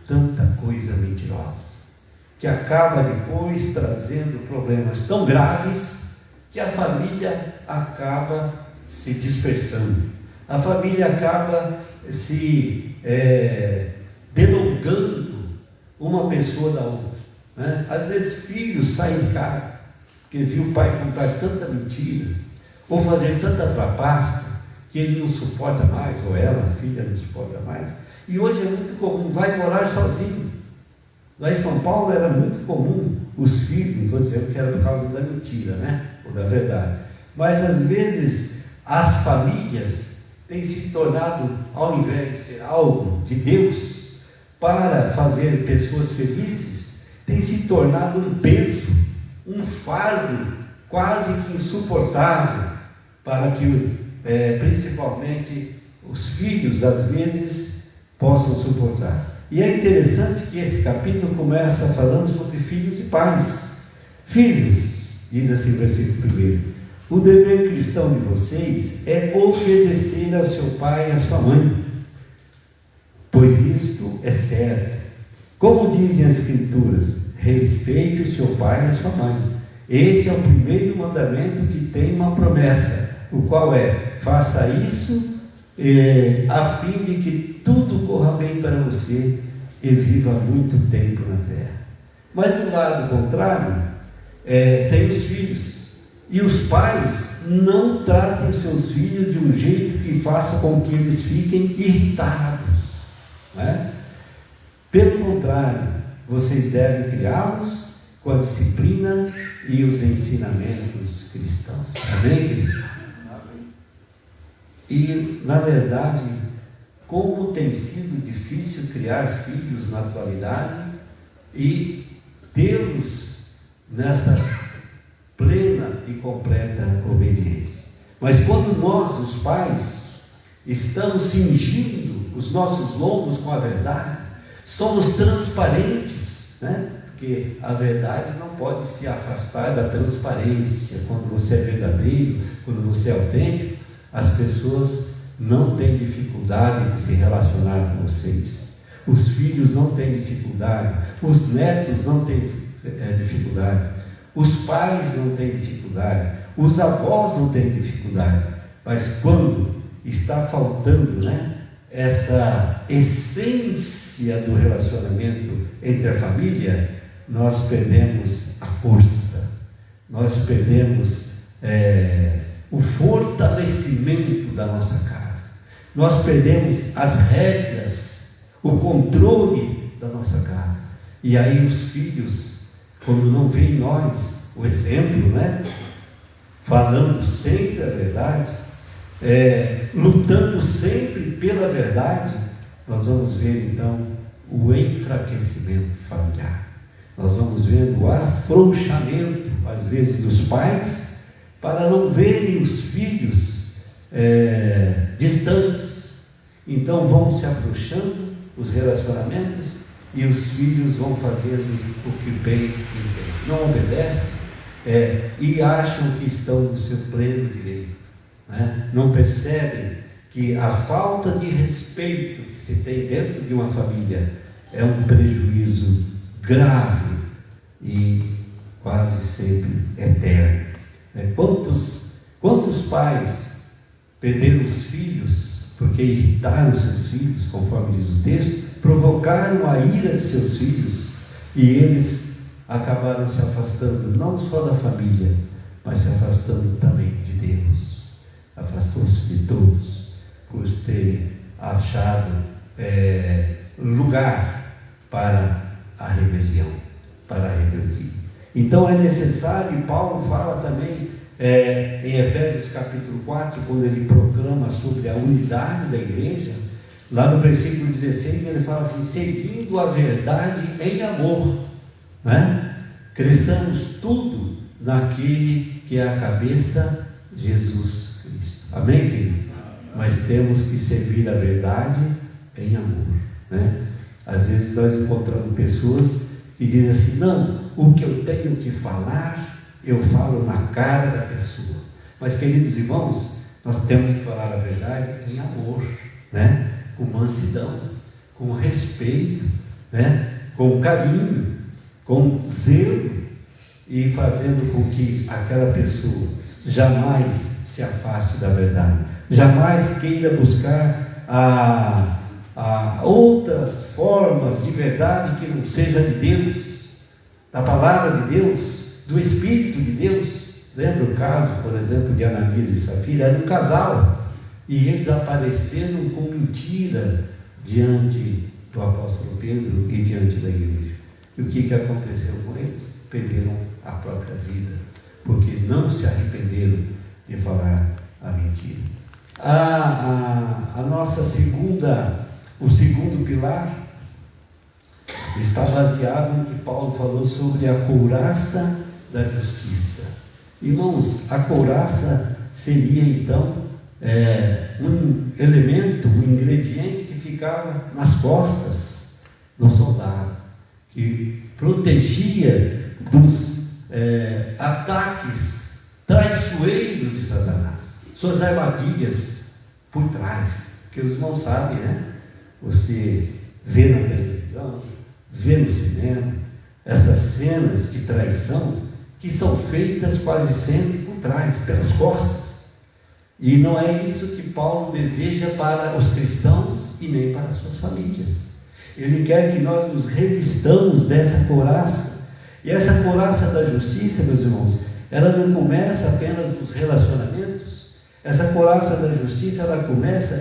tanta coisa mentirosa, que acaba depois trazendo problemas tão graves, que a família acaba se dispersando, a família acaba se delongando uma pessoa da outra, né? Às vezes filhos saem de casa, porque viu o pai contar tanta mentira, ou fazer tanta trapaça, que ele não suporta mais, ou ela, a filha, não suporta mais. E hoje é muito comum, vai morar sozinho. Lá em São Paulo era muito comum os filhos, não estou dizendo que era por causa da mentira, né? Ou da verdade. Mas às vezes as famílias têm se tornado, ao invés de ser algo de Deus, para fazer pessoas felizes, tem se tornado um peso, um fardo quase que insuportável, para que principalmente os filhos às vezes possam suportar. E é interessante que esse capítulo começa falando sobre filhos e pais. Filhos, diz assim o versículo 1, o dever cristão de vocês é obedecer ao seu pai e à sua mãe, pois isto é certo. Como dizem as Escrituras, respeite o seu pai e a sua mãe. Esse é o primeiro mandamento que tem uma promessa, o qual é: faça isso a fim de que tudo corra bem para você e viva muito tempo na terra. Mas do lado contrário, tem os filhos. E os pais não tratem seus filhos de um jeito que faça com que eles fiquem irritados, né? Pelo contrário, vocês devem criá-los com a disciplina e os ensinamentos cristãos. Amém, queridos? E, na verdade, como tem sido difícil criar filhos na atualidade e tê-los nessa plena e completa obediência. Mas quando nós, os pais, estamos cingindo os nossos lombos com a verdade, somos transparentes, né? Porque a verdade não pode se afastar da transparência. Quando você é verdadeiro, quando você é autêntico, as pessoas não têm dificuldade de se relacionar com vocês. Os filhos não têm dificuldade, os netos não têm dificuldade, os pais não têm dificuldade, os avós não têm dificuldade. Mas quando está faltando, né, essa essência do relacionamento entre a família, nós perdemos a força, nós perdemos o fortalecimento da nossa casa. Nós perdemos as rédeas, o controle da nossa casa. E aí os filhos, quando não veem em nós o exemplo, né? Falando sempre a verdade, lutando sempre pela verdade, nós vamos ver então o enfraquecimento familiar. Nós vamos vendo o afrouxamento, às vezes, dos pais, para não verem os filhos distantes. Então vão se afrouxando os relacionamentos e os filhos vão fazendo o que bem entendem. Não obedecem e acham que estão no seu pleno direito, né? Não percebem que a falta de respeito que se tem dentro de uma família é um prejuízo grave e quase sempre eterno. Quantos pais perderam os filhos porque irritaram seus filhos, conforme diz o texto, provocaram a ira de seus filhos e eles acabaram se afastando não só da família, mas se afastando também de Deus. Afastou-se de todos por terem achado lugar para a rebelião, para a rebeldia. Então é necessário, e Paulo fala também em Efésios capítulo 4, quando ele proclama sobre a unidade da igreja, lá no versículo 16 ele fala assim: seguindo a verdade em amor, né? Cresçamos tudo naquele que é a cabeça, Jesus Cristo. Amém, queridos? Mas temos que servir a verdade em amor, né? Às vezes nós encontramos pessoas que dizem assim: não, o que eu tenho que falar, eu falo na cara da pessoa. Mas, queridos irmãos, nós temos que falar a verdade em amor, né? Com mansidão, com respeito, né? Com carinho, com zelo, e fazendo com que aquela pessoa jamais se afaste da verdade, jamais queira buscar outras formas de verdade que não seja de Deus, da palavra de Deus, do Espírito de Deus. Lembra o caso, por exemplo, de Ananias e Safira? Era um casal e eles apareceram com mentira diante do apóstolo Pedro e diante da igreja. E o que aconteceu com eles? Perderam a própria vida, porque não se arrependeram de falar a mentira. O segundo pilar está baseado no que Paulo falou sobre a couraça da justiça. Irmãos, a couraça seria então um elemento, um ingrediente que ficava nas costas do soldado, que protegia dos ataques traiçoeiros de Satanás, suas armadilhas por trás, porque os irmãos sabem, né? Você vê na televisão, vê no cinema, essas cenas de traição que são feitas quase sempre por trás, pelas costas. E não é isso que Paulo deseja para os cristãos e nem para as suas famílias. Ele quer que nós nos revistamos dessa couraça. E essa couraça da justiça, meus irmãos, ela não começa apenas nos relacionamentos. Essa couraça da justiça,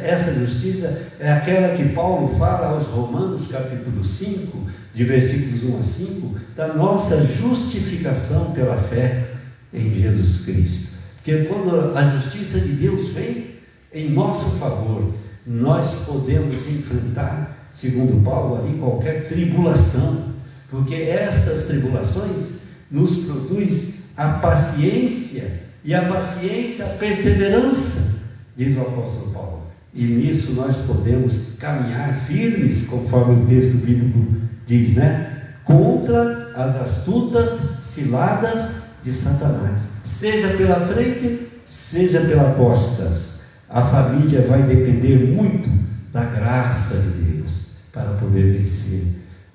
essa justiça é aquela que Paulo fala aos Romanos, capítulo 5, de versículos 1 a 5, da nossa justificação pela fé em Jesus Cristo. Porque quando a justiça de Deus vem em nosso favor, nós podemos enfrentar, segundo Paulo ali, qualquer tribulação, porque estas tribulações nos produz a paciência, e a paciência, a perseverança, diz o apóstolo Paulo. E nisso nós podemos caminhar firmes, conforme o texto bíblico diz, né? Contra as astutas ciladas de Satanás, seja pela frente, seja pelas costas. A família vai depender muito da graça de Deus para poder vencer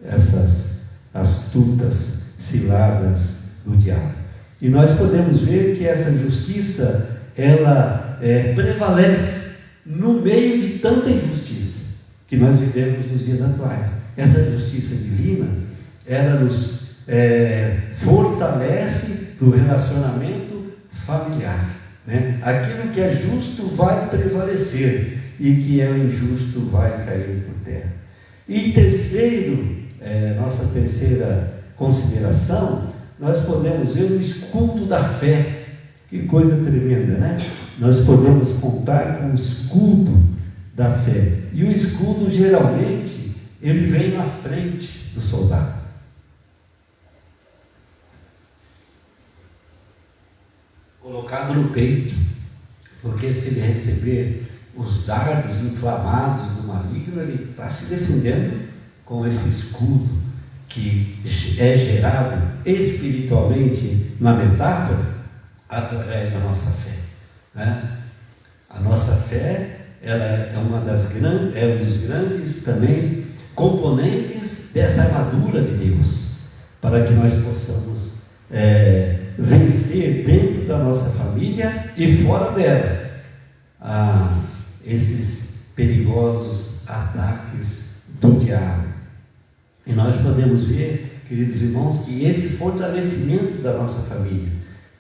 essas astutas ciladas do diabo. E nós podemos ver que essa justiça, ela prevalece no meio de tanta injustiça que nós vivemos nos dias atuais. Essa justiça divina, ela nos fortalece do relacionamento familiar. né? Aquilo que é justo vai prevalecer e que é injusto vai cair por terra. E nossa terceira consideração, nós podemos ver o escudo da fé. Que coisa tremenda, né? Nós podemos contar com o escudo da fé. E o escudo, geralmente, ele vem na frente do soldado. Colocado no peito, porque se ele receber os dardos inflamados do maligno, ele está se defendendo com esse escudo que é gerado espiritualmente na metáfora através da nossa fé, né? A nossa fé, ela é um dos grandes também componentes dessa armadura de Deus, para que nós possamos vencer dentro da nossa família e fora dela esses perigosos ataques do diabo. E nós podemos ver, queridos irmãos, que esse fortalecimento da nossa família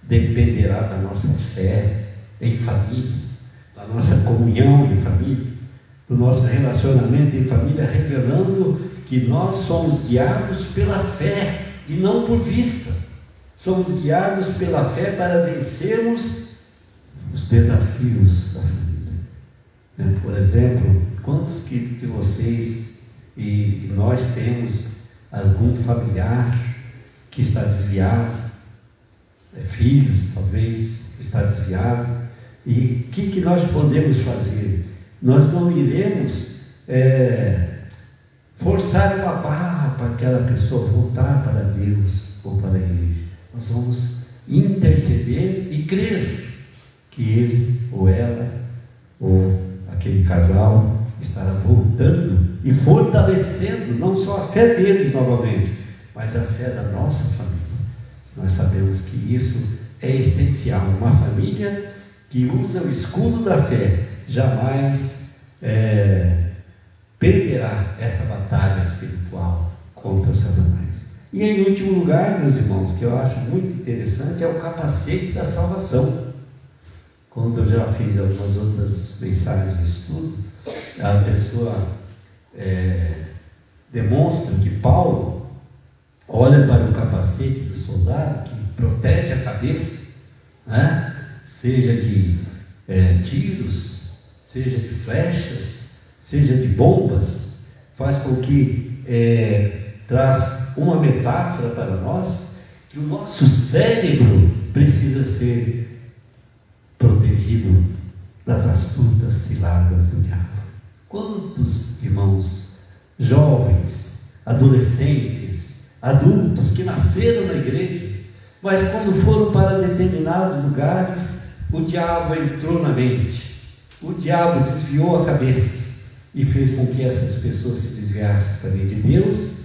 dependerá da nossa fé em família, da nossa comunhão em família, do nosso relacionamento em família, revelando que nós somos guiados pela fé e não por vista. Somos guiados pela fé para vencermos os desafios da família. Por exemplo, quantos de vocês e nós temos algum familiar que está desviado, filhos talvez que está desviado, e o que nós podemos fazer? Nós não iremos forçar uma barra para aquela pessoa voltar para Deus ou para a igreja. Nós vamos interceder e crer que ele ou ela ou aquele casal estará voltando e fortalecendo não só a fé deles novamente, mas a fé da nossa família. Nós sabemos que isso é essencial. Uma família que usa o escudo da fé jamais perderá essa batalha espiritual contra Satanás. E em último lugar, meus irmãos, que eu acho muito interessante, é o capacete da salvação. Quando eu já fiz algumas outras mensagens de estudo, a pessoa demonstra que Paulo olha para o capacete do soldado que protege a cabeça, né? Seja de tiros, seja de flechas, seja de bombas, faz com que traz uma metáfora para nós que o nosso cérebro precisa ser protegido das astutas ciladas do diabo. Quantos irmãos, jovens, adolescentes, adultos que nasceram na igreja, mas quando foram para determinados lugares, o diabo entrou na mente, o diabo desviou a cabeça e fez com que essas pessoas se desviassem também de Deus,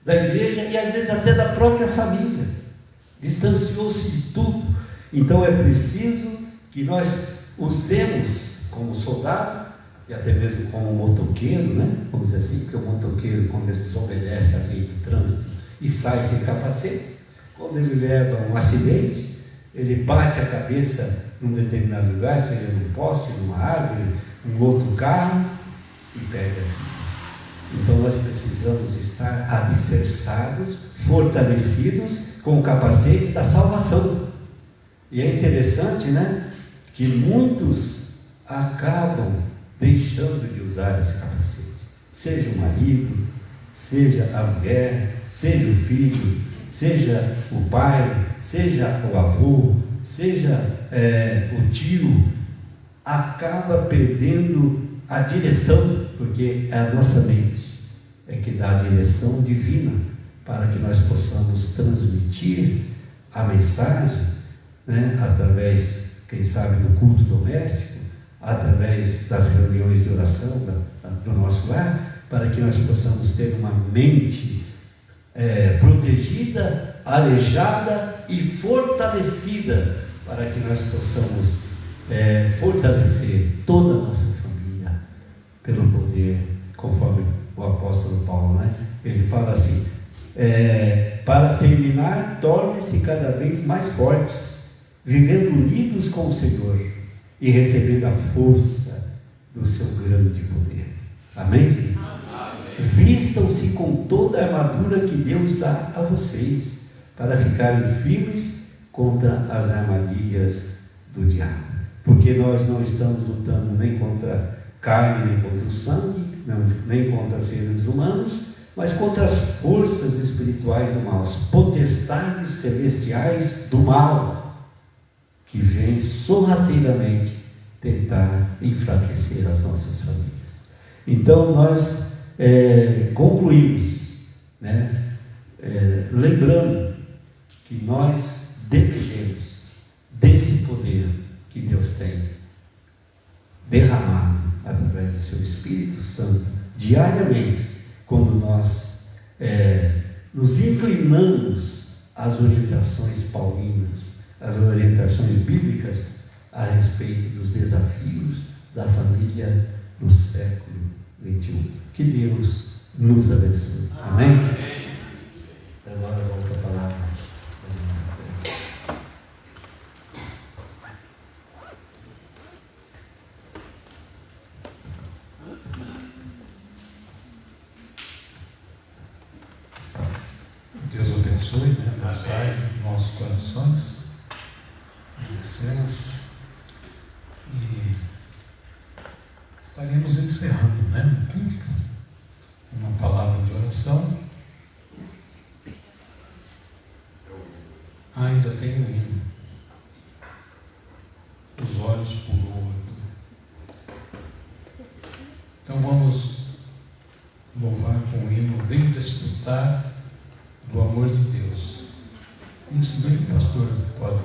da igreja e às vezes até da própria família, distanciou-se de tudo. Então é preciso que nós usemos como soldado e até mesmo como motoqueiro, né? Vamos dizer assim, porque o motoqueiro, quando ele desobedece a lei do trânsito e sai sem capacete, quando ele leva um acidente, ele bate a cabeça num determinado lugar, seja num poste, numa árvore, num outro carro, e perde a vida. Então nós precisamos estar alicerçados, fortalecidos com o capacete da salvação. E é interessante, né, que muitos acabam deixando de usar esse capacete. Seja o marido, seja a mulher, seja o filho, seja o pai, seja o avô, seja o tio, acaba perdendo a direção, porque é a nossa mente que dá a direção divina para que nós possamos transmitir a mensagem, né, através, quem sabe, do culto doméstico, através das reuniões de oração do nosso lar, para que nós possamos ter uma mente protegida, arejada e fortalecida, para que nós possamos fortalecer toda a nossa família pelo poder, conforme o apóstolo Paulo, né? Ele fala assim, para terminar, tornem-se cada vez mais fortes, vivendo unidos com o Senhor e recebendo a força do seu grande poder. Amém, queridos? Vistam-se com toda a armadura que Deus dá a vocês, para ficarem firmes contra as armadilhas do diabo. Porque nós não estamos lutando nem contra carne, nem contra o sangue, nem contra seres humanos, mas contra as forças espirituais do mal, as potestades celestiais do mal, que vêm sorrateiramente tentar enfraquecer as nossas famílias. Então nós concluímos, lembrando que nós dependemos desse poder que Deus tem derramado através do seu Espírito Santo diariamente, quando nós nos inclinamos às orientações paulinas, às orientações bíblicas a respeito dos desafios da família no século XXI. Que Deus nos abençoe. Amém? Agora volta a palavra. Deus abençoe a mensagem dos nossos corações. Agradecemos e estaremos encerrando o culto, uma palavra de oração. Ainda tem um hino. Os olhos por ouro. Então vamos louvar com o hino Vem Desfrutar do Amor de Deus. Em seguida o pastor pode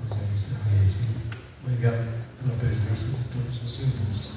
fazer esse arranjo. Obrigado pela presença de todos os irmãos.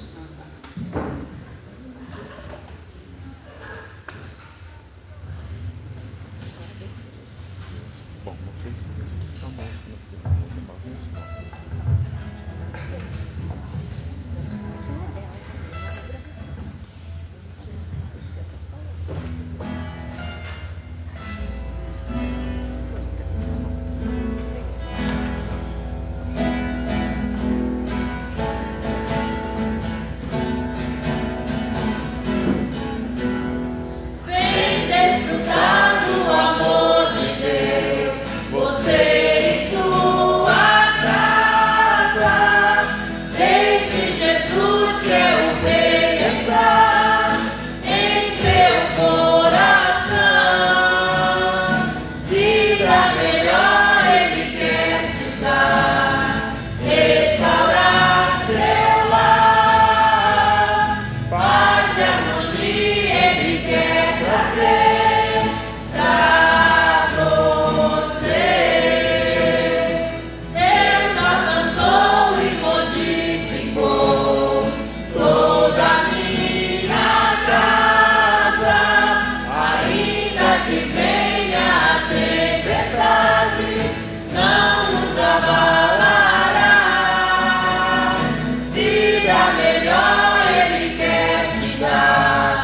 Vida melhor Ele quer te dar.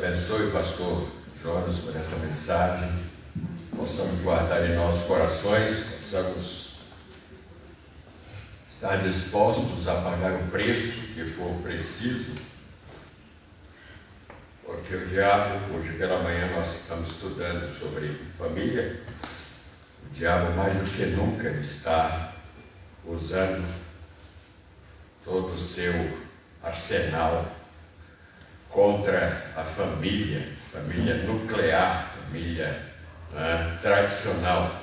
abençoe o pastor Jonas por esta mensagem. Possamos guardar em nossos corações, possamos estar dispostos a pagar o preço que for preciso, porque o diabo, hoje pela manhã nós estamos estudando sobre família, o diabo mais do que nunca está usando todo o seu arsenal contra a família nuclear, família tradicional.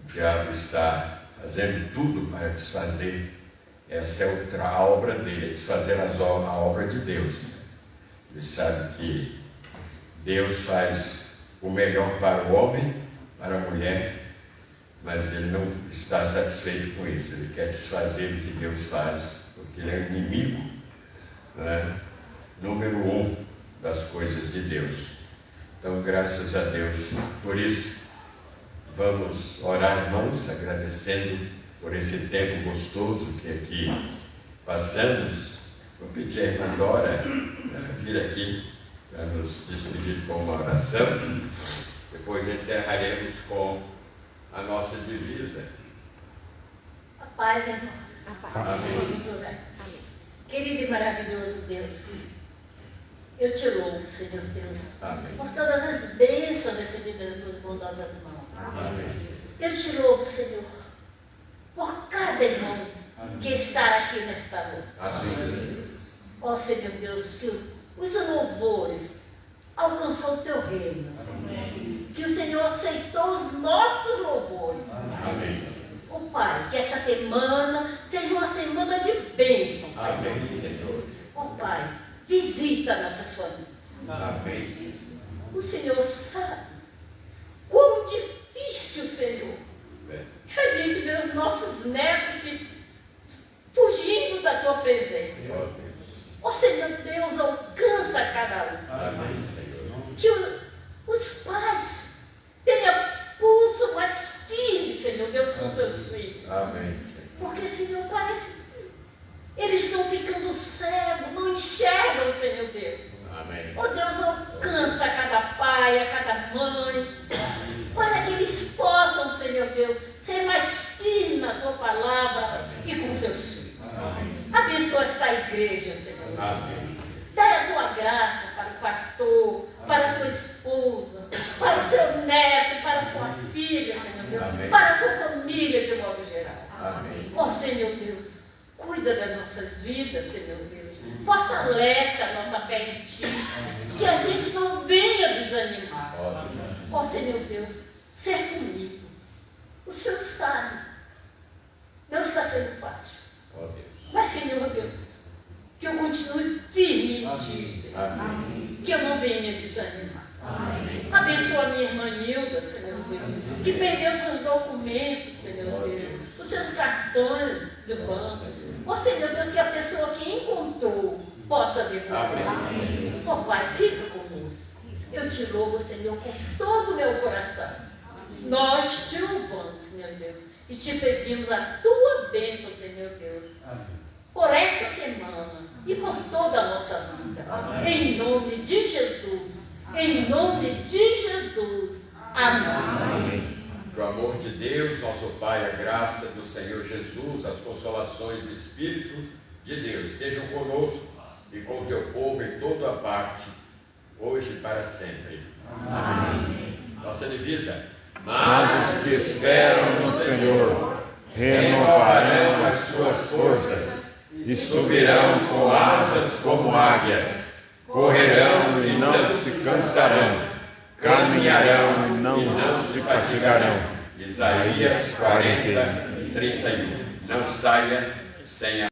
O diabo está fazendo tudo para desfazer. Essa é a obra dele, é desfazer a obra de Deus. Ele sabe que Deus faz o melhor para o homem, para a mulher, mas ele não está satisfeito com isso. Ele quer desfazer o que Deus faz, porque ele é o inimigo número 1 das coisas de Deus. Então, graças a Deus por isso. Vamos orar, irmãos, agradecendo por esse tempo gostoso que aqui passamos. Vou pedir a irmã Dora vir aqui para nos despedir com uma oração. Depois encerraremos com a nossa divisa. A paz em nós. Amém. Querido e maravilhoso Deus, eu te louvo, Senhor Deus, Amém. por todas as bênçãos recebidas nas tuas bondosas mãos. Amém. Eu te louvo, Senhor, por cada irmão que está aqui nesta noite. Amém. Ó Senhor Deus, que os louvores alcançou o teu reino. Amém. Que o Senhor aceitou os nossos louvores. Amém. Ó Pai, que essa semana seja uma semana de bênção. Amém, Senhor. Ó Pai, visita nossas famílias. Amém. O Senhor sabe quão difícil, Senhor, é a gente ver os nossos netos fugindo da tua presença. Ó Senhor Deus, alcança cada um. Amém, Senhor. Que os pais tenham pulso mais firme, Senhor Deus, com seus filhos. Amém, Senhor. Porque, Senhor, parece que eles estão ficando cegos, não enxergam, Senhor Deus. Amém. Ó Deus, alcança a cada pai, a cada mãe, para que eles possam, Senhor Deus, ser mais firmes na tua palavra e com seus filhos. Abençoa esta igreja, Senhor. Amém. Dá a tua graça para o pastor, para a sua esposa, para o seu neto, para a sua filha, Senhor Deus, Amém. para a sua família de modo geral. Amém. Ó Senhor Deus, cuida das nossas vidas, Senhor Deus. Fortalece a nossa fé em Ti, que a gente não venha desanimar. Ó Senhor Deus, ser comigo. O Senhor sabe, não está sendo fácil. Mas, Senhor Deus, que eu continue firme em Ti, Senhor. Amém. Que eu não venha desanimar. Amém. Abençoa a minha irmã Nilda, Senhor Deus, que perdeu seus documentos, Senhor Deus, os seus cartões de banco. Ó Senhor Deus, que a pessoa que encontrou possa devolver. Ó Pai, fica conosco. Eu te louvo, Senhor, com todo o meu coração. Nós te louvamos, Senhor Deus, e te pedimos a tua bênção, Senhor Deus, por essa semana e por toda a nossa vida. Em nome de Jesus. Em nome de Jesus. Amém. Que o amor de Deus, nosso Pai, a graça do Senhor Jesus, as consolações do Espírito de Deus estejam conosco e com o teu povo em toda a parte, hoje e para sempre. Amém. Nossa divisa. Mas os que esperam no Senhor renovarão as suas forças e subirão com asas como águias, correrão e não se cansarão, caminharão e não se fatigarão. Isaías 40, 31. Não saia sem a